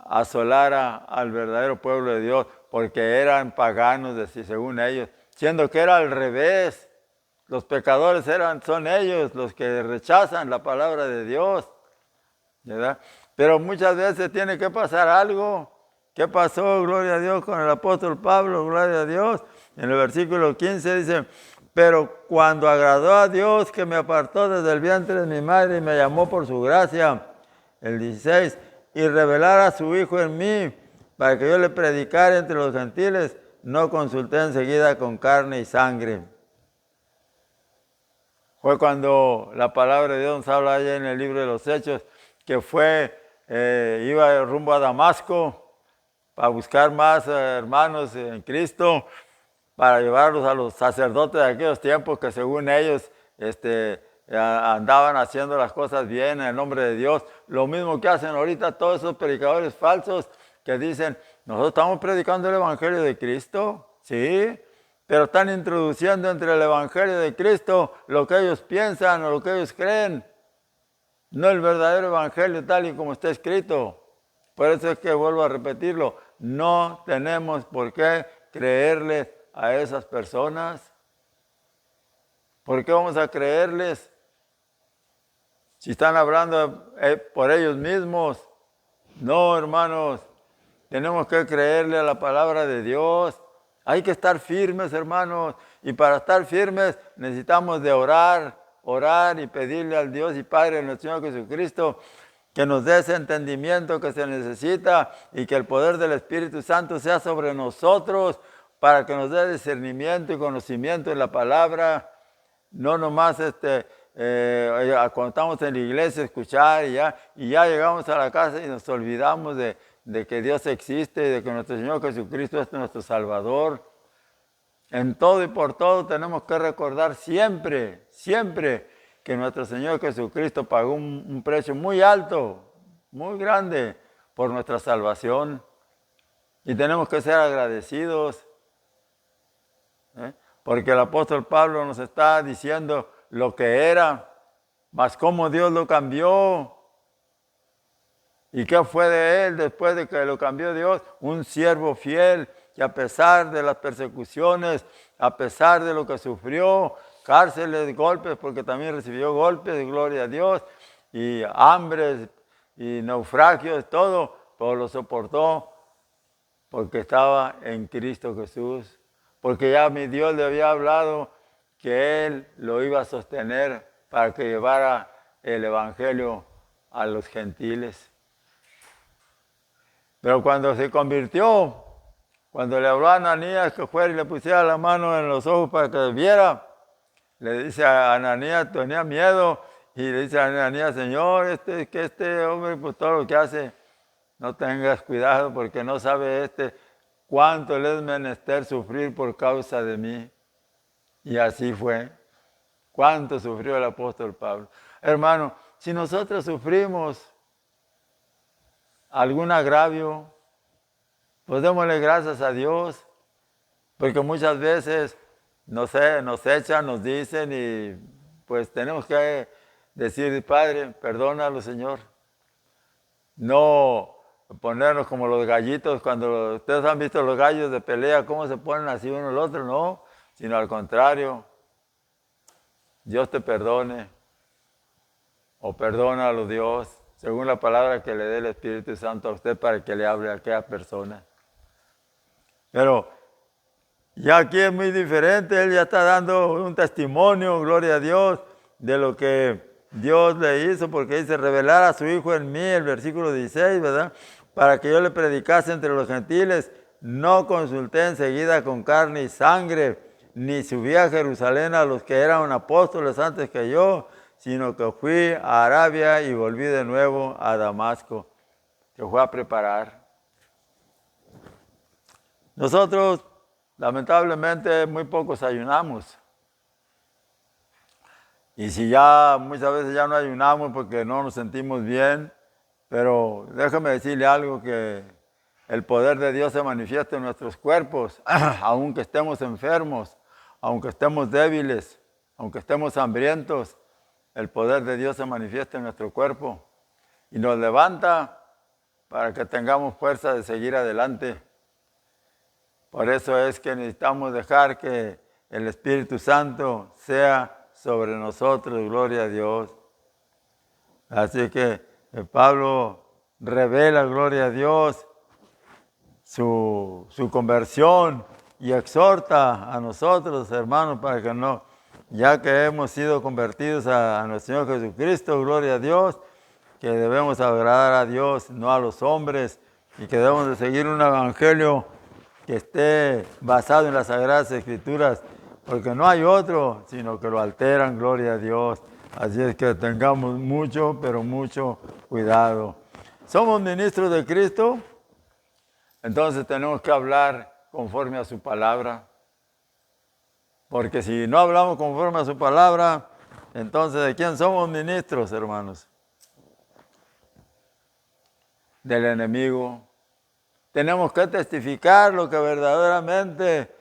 asolara al verdadero pueblo de Dios, porque eran paganos, según ellos, siendo que era al revés. Los pecadores son ellos los que rechazan la palabra de Dios, ¿verdad? Pero muchas veces tiene que pasar algo. ¿Qué pasó, gloria a Dios, con el apóstol Pablo? Gloria a Dios. En el versículo 15 dice, pero cuando agradó a Dios que me apartó desde el vientre de mi madre y me llamó por su gracia, el 16, y revelara a su Hijo en mí, para que yo le predicara entre los gentiles no consulté enseguida con carne y sangre. Fue cuando la palabra de Dios nos habla allá en el libro de los Hechos, que iba rumbo a Damasco para buscar más hermanos en Cristo, para llevarlos a los sacerdotes de aquellos tiempos que según ellos andaban haciendo las cosas bien en el nombre de Dios. Lo mismo que hacen ahorita todos esos predicadores falsos que dicen, nosotros estamos predicando el Evangelio de Cristo, sí, pero están introduciendo entre el Evangelio de Cristo lo que ellos piensan o lo que ellos creen, no el verdadero Evangelio tal y como está escrito. Por eso es que vuelvo a repetirlo, no tenemos por qué creerles a esas personas. ¿Por qué vamos a creerles si están hablando por ellos mismos? No, hermanos, tenemos que creerle a la palabra de Dios. Hay que estar firmes, hermanos, y para estar firmes necesitamos de orar y pedirle al Dios y Padre de nuestro Señor Jesucristo que nos dé ese entendimiento que se necesita y que el poder del Espíritu Santo sea sobre nosotros para que nos dé discernimiento y conocimiento en la palabra. No nomás cuando estamos en la iglesia escuchar y ya llegamos a la casa y nos olvidamos de que Dios existe y de que nuestro Señor Jesucristo es nuestro Salvador. En todo y por todo tenemos que recordar siempre, siempre que nuestro Señor Jesucristo pagó un precio muy alto, muy grande por nuestra salvación. Y tenemos que ser agradecidos, porque el apóstol Pablo nos está diciendo lo que era, mas cómo Dios lo cambió. ¿Y qué fue de él después de que lo cambió Dios? Un siervo fiel que a pesar de las persecuciones, a pesar de lo que sufrió, cárceles, golpes, porque también recibió golpes, gloria a Dios, y hambres y naufragios, todo, pero lo soportó porque estaba en Cristo Jesús, porque ya mi Dios le había hablado que Él lo iba a sostener para que llevara el Evangelio a los gentiles. Pero cuando se convirtió, cuando le habló a Ananías que fuera y le pusiera la mano en los ojos para que viera, le dice a Ananías, tenía miedo, y le dice a Ananías, Señor, que este hombre, pues todo lo que hace, no tengas cuidado porque no sabe cuánto le es menester sufrir por causa de mí. Y así fue. Cuánto sufrió el apóstol Pablo. Hermano, si nosotros sufrimos algún agravio, pues démosle gracias a Dios, porque muchas veces nos echan, nos dicen y pues tenemos que decir, Padre, perdónalo, Señor. No ponernos como los gallitos, cuando ustedes han visto los gallos de pelea, cómo se ponen así uno al otro, no, sino al contrario, Dios te perdone, o perdónalo Dios, según la palabra que le dé el Espíritu Santo a usted para que le hable a aquella persona. Pero ya aquí es muy diferente, él ya está dando un testimonio, gloria a Dios, de lo que Dios le hizo, porque dice, revelar a su Hijo en mí, el versículo 16, ¿verdad? Para que yo le predicase entre los gentiles, no consulté enseguida con carne y sangre, ni subí a Jerusalén a los que eran apóstoles antes que yo, sino que fui a Arabia y volví de nuevo a Damasco, que fue a preparar. Nosotros, lamentablemente, muy pocos ayunamos. Y si ya muchas veces ya no ayunamos porque no nos sentimos bien, pero déjame decirle algo, que el poder de Dios se manifiesta en nuestros cuerpos, aunque estemos enfermos, aunque estemos débiles, aunque estemos hambrientos, el poder de Dios se manifiesta en nuestro cuerpo y nos levanta para que tengamos fuerza de seguir adelante. Por eso es que necesitamos dejar que el Espíritu Santo sea sobre nosotros, gloria a Dios. Así que Pablo revela, gloria a Dios, su conversión y exhorta a nosotros, hermanos, para que no, ya que hemos sido convertidos a nuestro Señor Jesucristo, gloria a Dios, que debemos agradar a Dios, no a los hombres, y que debemos de seguir un evangelio que esté basado en las Sagradas Escrituras, porque no hay otro, sino que lo alteran, gloria a Dios. Así es que tengamos mucho, pero mucho cuidado. Somos ministros de Cristo, entonces tenemos que hablar conforme a su palabra. Porque si no hablamos conforme a su palabra, entonces ¿de quién somos ministros, hermanos? Del enemigo. Tenemos que testificar lo que verdaderamente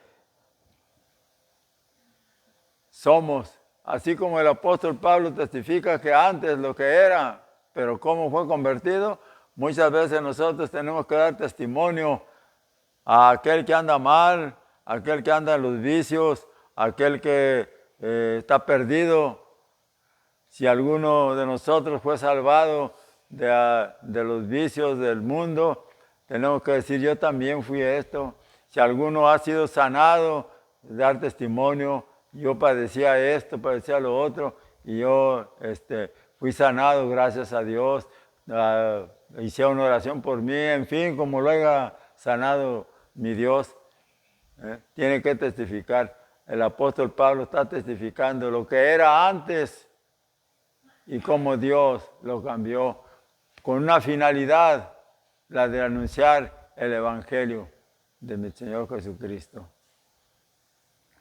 somos. Así como el apóstol Pablo testifica que antes lo que era, pero cómo fue convertido, muchas veces nosotros tenemos que dar testimonio a aquel que anda mal, a aquel que anda en los vicios, a aquel que está perdido. Si alguno de nosotros fue salvado de los vicios del mundo, tenemos que decir, yo también fui esto. Si alguno ha sido sanado, dar testimonio, yo padecía esto, padecía lo otro, y yo fui sanado gracias a Dios. Hice una oración por mí, en fin, como lo haya sanado mi Dios. Tiene que testificar. El apóstol Pablo está testificando lo que era antes y cómo Dios lo cambió con una finalidad, la de anunciar el Evangelio de mi Señor Jesucristo.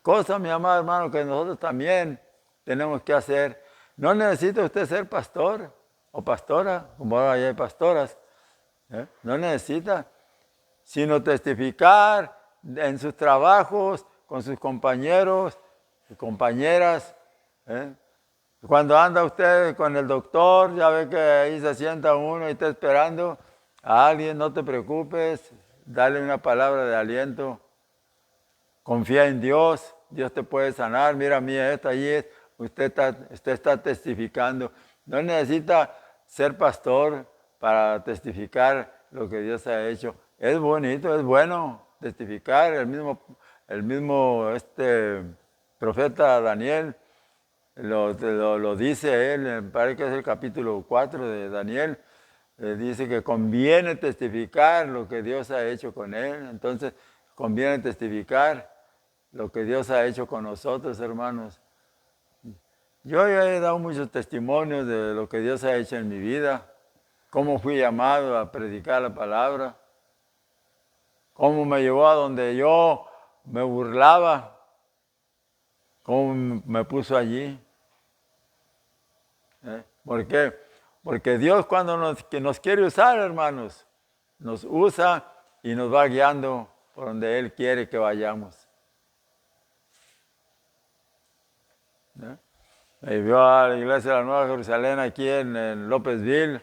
Cosa, mi amado hermano, que nosotros también tenemos que hacer. No necesita usted ser pastor o pastora, como ahora ya hay pastoras. No necesita, sino testificar en sus trabajos, con sus compañeros y compañeras. Cuando anda usted con el doctor, ya ve que ahí se sienta uno y está esperando a alguien, no te preocupes, dale una palabra de aliento. Confía en Dios, Dios te puede sanar. Mira, mía, esta allí es. Usted está testificando. No necesita ser pastor para testificar lo que Dios ha hecho. Es bonito, es bueno testificar. El mismo profeta Daniel lo dice él, me parece que es el capítulo 4 de Daniel. Dice que conviene testificar lo que Dios ha hecho con él. Entonces, conviene testificar lo que Dios ha hecho con nosotros, hermanos. Yo ya he dado muchos testimonios de lo que Dios ha hecho en mi vida, cómo fui llamado a predicar la palabra, cómo me llevó a donde yo me burlaba, cómo me puso allí. ¿Por qué? Porque Dios cuando nos quiere usar, hermanos, nos usa y nos va guiando por donde Él quiere que vayamos. Me vio a la iglesia de la Nueva Jerusalén aquí en Lópezville.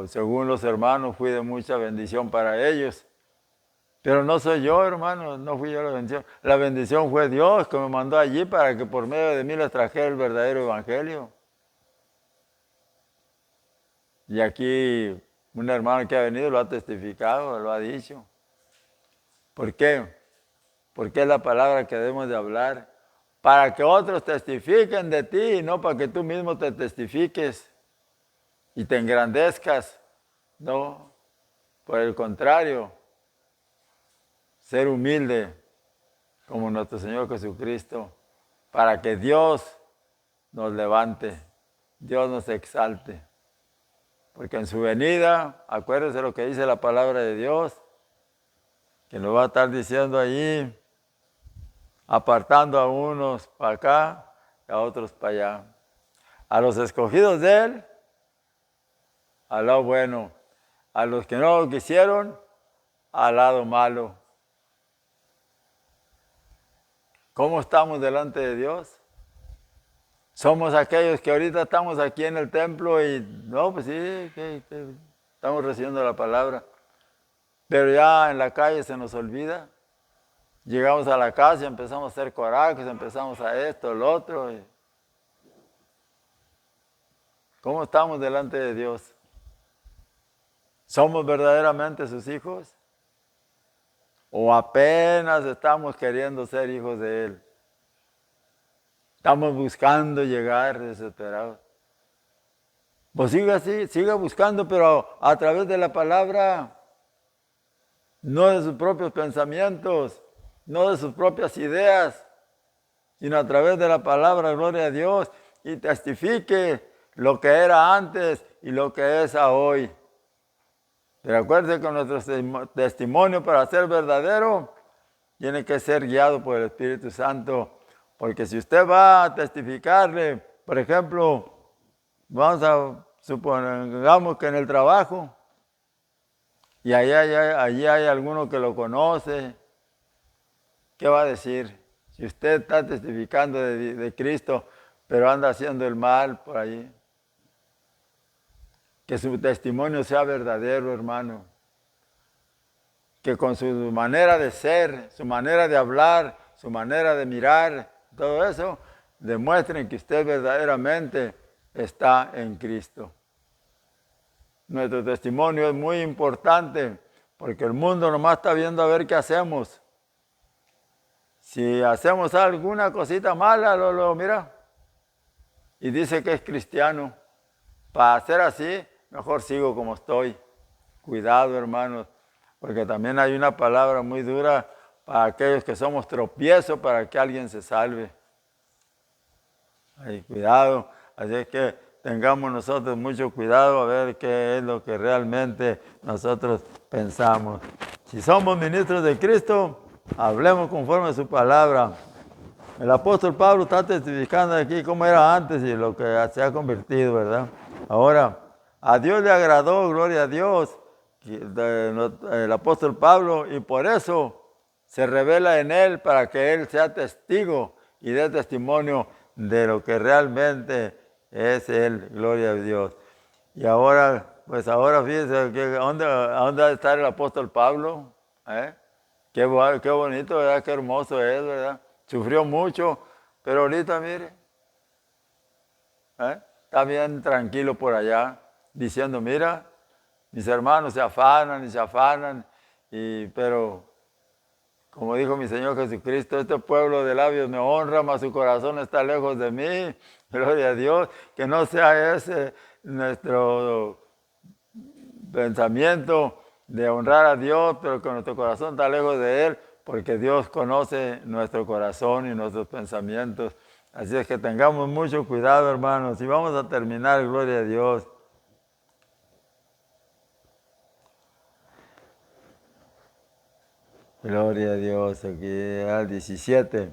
Según los hermanos, fui de mucha bendición para ellos. Pero no soy yo, hermanos, no fui yo la bendición. La bendición fue Dios que me mandó allí para que por medio de mí les trajera el verdadero evangelio. Y aquí un hermano que ha venido lo ha testificado, lo ha dicho. ¿Por qué? Porque es la palabra que debemos de hablar. Para que otros testifiquen de ti, no para que tú mismo te testifiques y te engrandezcas. No, por el contrario, ser humilde como nuestro Señor Jesucristo, para que Dios nos levante, Dios nos exalte. Porque en su venida, acuérdense lo que dice la palabra de Dios, que nos va a estar diciendo allí, apartando a unos para acá y a otros para allá. A los escogidos de Él, al lado bueno. A los que no lo quisieron, al lado malo. ¿Cómo estamos delante de Dios? Somos aquellos que ahorita estamos aquí en el templo y, no, pues sí, que estamos recibiendo la palabra. Pero ya en la calle se nos olvida. Llegamos a la casa y empezamos a hacer corajes, empezamos a esto, lo otro. ¿Cómo estamos delante de Dios? ¿Somos verdaderamente sus hijos? ¿O apenas estamos queriendo ser hijos de Él? Estamos buscando llegar desesperados. Pues siga así, siga buscando, pero a través de la palabra. no de sus propios pensamientos, no de sus propias ideas, sino a través de la palabra, gloria a Dios, y testifique lo que era antes y lo que es hoy. Pero acuérdense que nuestro testimonio, para ser verdadero, tiene que ser guiado por el Espíritu Santo, porque si usted va a testificarle, por ejemplo, vamos a supongamos que en el trabajo, y allí hay alguno que lo conoce, ¿qué va a decir? Si usted está testificando de Cristo, pero anda haciendo el mal por allí. Que su testimonio sea verdadero, hermano. Que con su manera de ser, su manera de hablar, su manera de mirar, todo eso, demuestren que usted verdaderamente está en Cristo. Nuestro testimonio es muy importante porque el mundo nomás está viendo a ver qué hacemos. Si hacemos alguna cosita mala, mira, y dice que es cristiano. Para ser así, mejor sigo como estoy. Cuidado, hermanos, porque también hay una palabra muy dura para aquellos que somos tropiezo para que alguien se salve. Ay, cuidado, así es que tengamos nosotros mucho cuidado a ver qué es lo que realmente nosotros pensamos. Si somos ministros de Cristo, hablemos conforme a su palabra. El apóstol Pablo está testificando aquí cómo era antes y lo que se ha convertido, ¿verdad? Ahora, a Dios le agradó, gloria a Dios, el apóstol Pablo, y por eso se revela en él para que él sea testigo y dé testimonio de lo que realmente es él, gloria a Dios. Y ahora, pues ahora fíjense, ¿a dónde va a estar el apóstol Pablo? Qué bonito, ¿verdad? Qué hermoso es, ¿verdad? Sufrió mucho, pero ahorita, mire, está bien tranquilo por allá, diciendo, mira, mis hermanos se afanan y se afanan, pero como dijo mi Señor Jesucristo, este pueblo de labios me honra, mas su corazón está lejos de mí. Gloria a Dios, que no sea ese nuestro pensamiento de honrar a Dios, pero que nuestro corazón está lejos de Él, porque Dios conoce nuestro corazón y nuestros pensamientos. Así es que tengamos mucho cuidado, hermanos, y vamos a terminar, gloria a Dios. Gloria a Dios, aquí al 17.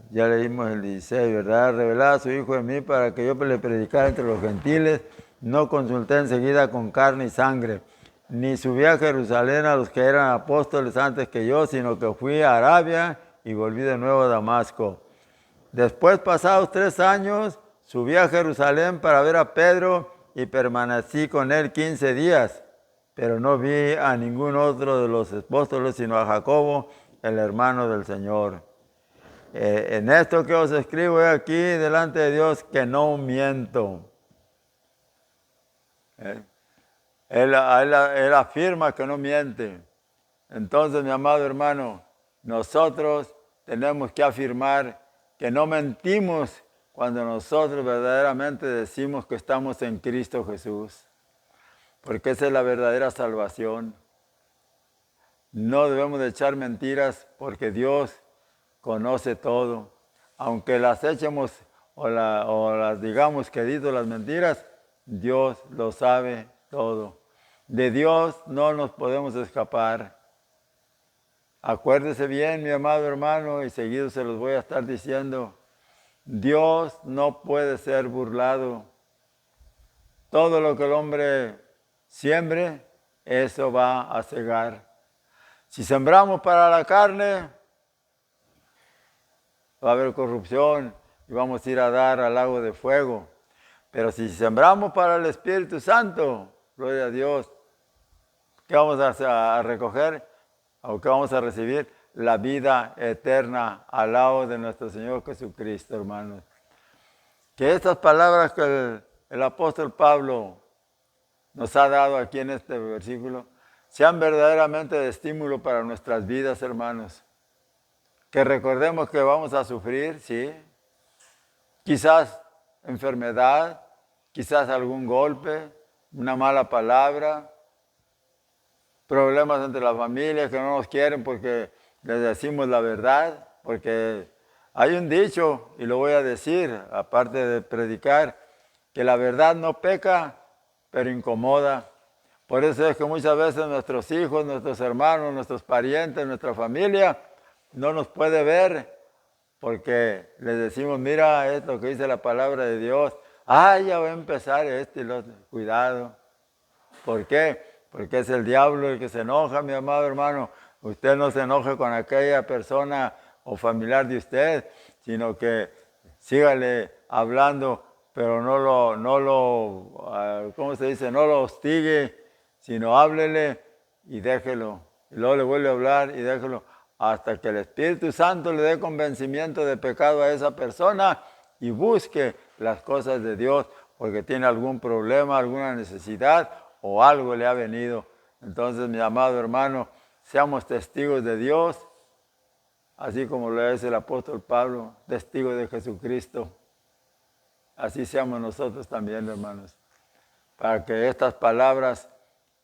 Ya leímos el 16, ¿verdad? Revelad a su Hijo en mí para que yo le predicara entre los gentiles. No consulté enseguida con carne y sangre, ni subí a Jerusalén a los que eran apóstoles antes que yo, sino que fui a Arabia y volví de nuevo a Damasco. Después, pasados 3 años, subí a Jerusalén para ver a Pedro y permanecí con él 15 días, pero no vi a ningún otro de los apóstoles, sino a Jacobo, el hermano del Señor. En esto que os escribo aquí delante de Dios, que no miento. Él afirma que no miente. Entonces, mi amado hermano, nosotros tenemos que afirmar que no mentimos cuando nosotros verdaderamente decimos que estamos en Cristo Jesús, porque esa es la verdadera salvación. No debemos de echar mentiras porque Dios conoce todo. Aunque las echemos o las digamos que dicho las mentiras, Dios lo sabe todo. De Dios no nos podemos escapar. Acuérdese bien, mi amado hermano, y seguido se los voy a estar diciendo. Dios no puede ser burlado. Todo lo que el hombre siembre, eso va a cegar. Si sembramos para la carne, va a haber corrupción y vamos a ir a dar al lago de fuego. Pero si sembramos para el Espíritu Santo, gloria a Dios, ¿qué vamos a recoger? ¿O qué vamos a recibir? La vida eterna al lado de nuestro Señor Jesucristo, hermanos. Que estas palabras que el apóstol Pablo nos ha dado aquí en este versículo sean verdaderamente de estímulo para nuestras vidas, hermanos. Que recordemos que vamos a sufrir, sí. Quizás enfermedad, quizás algún golpe, una mala palabra, problemas entre la familia que no nos quieren porque les decimos la verdad, porque hay un dicho, y lo voy a decir, aparte de predicar, que la verdad no peca, pero incomoda. Por eso es que muchas veces nuestros hijos, nuestros hermanos, nuestros parientes, nuestra familia no nos puede ver porque les decimos, mira esto que dice la palabra de Dios. Ya va a empezar esto y lo otro. Cuidado. ¿Por qué? Porque es el diablo el que se enoja, mi amado hermano. Usted no se enoje con aquella persona o familiar de usted, sino que sígale hablando, pero no lo, ¿cómo se dice? No lo hostigue, sino háblele y déjelo. Y luego le vuelve a hablar y déjelo hasta que el Espíritu Santo le dé convencimiento de pecado a esa persona y busque las cosas de Dios porque tiene algún problema, alguna necesidad o algo le ha venido. Entonces, mi amado hermano, seamos testigos de Dios, así como lo es el apóstol Pablo, testigo de Jesucristo. Así seamos nosotros también, hermanos, para que estas palabras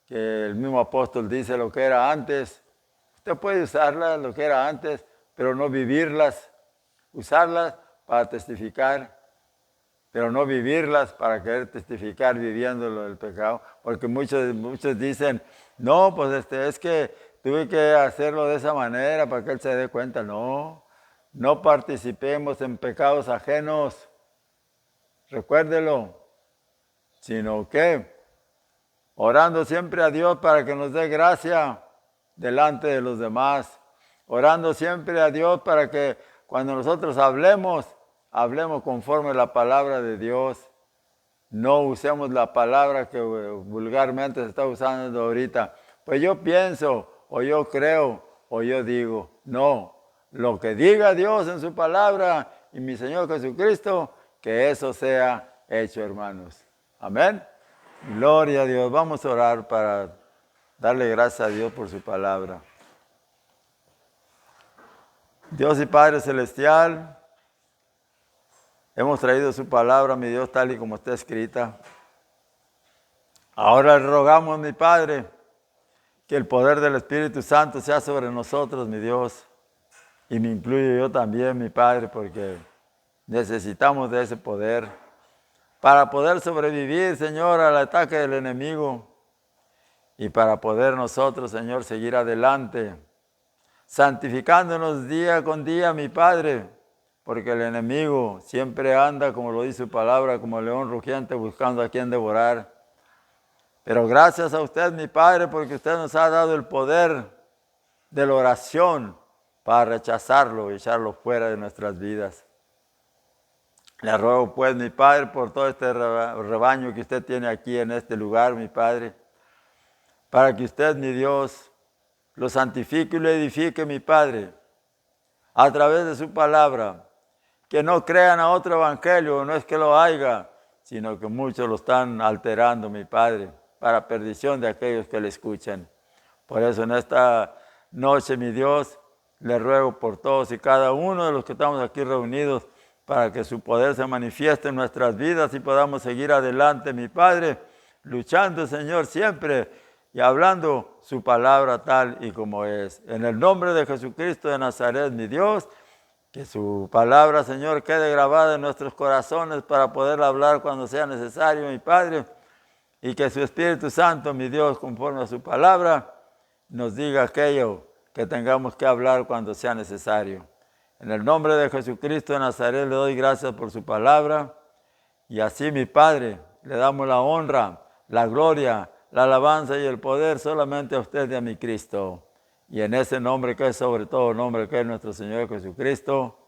que el mismo apóstol dice lo que era antes, usted puede usarlas, lo que era antes, pero no vivirlas, usarlas para testificar, pero no vivirlas para querer testificar viviéndolo del pecado, porque muchos dicen, no, pues es que tuve que hacerlo de esa manera para que él se dé cuenta. No, no participemos en pecados ajenos, recuérdelo, sino que orando siempre a Dios para que nos dé gracia delante de los demás, orando siempre a Dios para que cuando nosotros hablemos conforme a la palabra de Dios. No usemos la palabra que vulgarmente se está usando ahorita. Pues yo pienso, o yo creo, o yo digo. No, lo que diga Dios en su palabra y mi Señor Jesucristo, que eso sea hecho, hermanos. Amén. Gloria a Dios. Vamos a orar para darle gracias a Dios por su palabra. Dios y Padre Celestial, hemos traído su palabra, mi Dios, tal y como está escrita. Ahora le rogamos, mi Padre, que el poder del Espíritu Santo sea sobre nosotros, mi Dios. Y me incluyo yo también, mi Padre, porque necesitamos de ese poder para poder sobrevivir, Señor, al ataque del enemigo y para poder nosotros, Señor, seguir adelante, santificándonos día con día, mi Padre, porque el enemigo siempre anda, como lo dice su palabra, como león rugiente buscando a quien devorar. Pero gracias a usted, mi Padre, porque usted nos ha dado el poder de la oración para rechazarlo y echarlo fuera de nuestras vidas. Le ruego pues, mi Padre, por todo este rebaño que usted tiene aquí en este lugar, mi Padre, para que usted, mi Dios, lo santifique y lo edifique, mi Padre, a través de su palabra. Que no crean a otro evangelio, no es que lo haya, sino que muchos lo están alterando, mi Padre, para perdición de aquellos que le escuchan. Por eso en esta noche, mi Dios, le ruego por todos y cada uno de los que estamos aquí reunidos, para que su poder se manifieste en nuestras vidas y podamos seguir adelante, mi Padre, luchando, Señor, siempre y hablando su palabra tal y como es. En el nombre de Jesucristo de Nazaret, mi Dios, que su palabra, Señor, quede grabada en nuestros corazones para poderla hablar cuando sea necesario, mi Padre, y que su Espíritu Santo, mi Dios, conforme a su palabra, nos diga aquello que tengamos que hablar cuando sea necesario. En el nombre de Jesucristo de Nazaret le doy gracias por su palabra y así, mi Padre, le damos la honra, la gloria, la alabanza y el poder solamente a usted y a mi Cristo. Y en ese nombre que es sobre todo nombre que es nuestro Señor Jesucristo,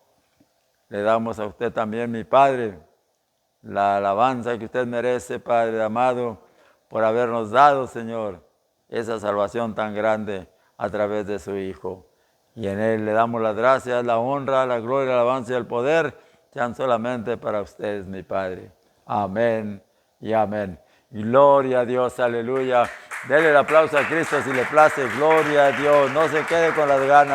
le damos a usted también, mi Padre, la alabanza que usted merece, Padre amado, por habernos dado, Señor, esa salvación tan grande a través de su Hijo. Y en Él le damos las gracias, la honra, la gloria, la alabanza y el poder, sean solamente para ustedes, mi Padre. Amén y amén. Gloria a Dios, aleluya. Dele el aplauso a Cristo si le place, gloria a Dios. No se quede con las ganas.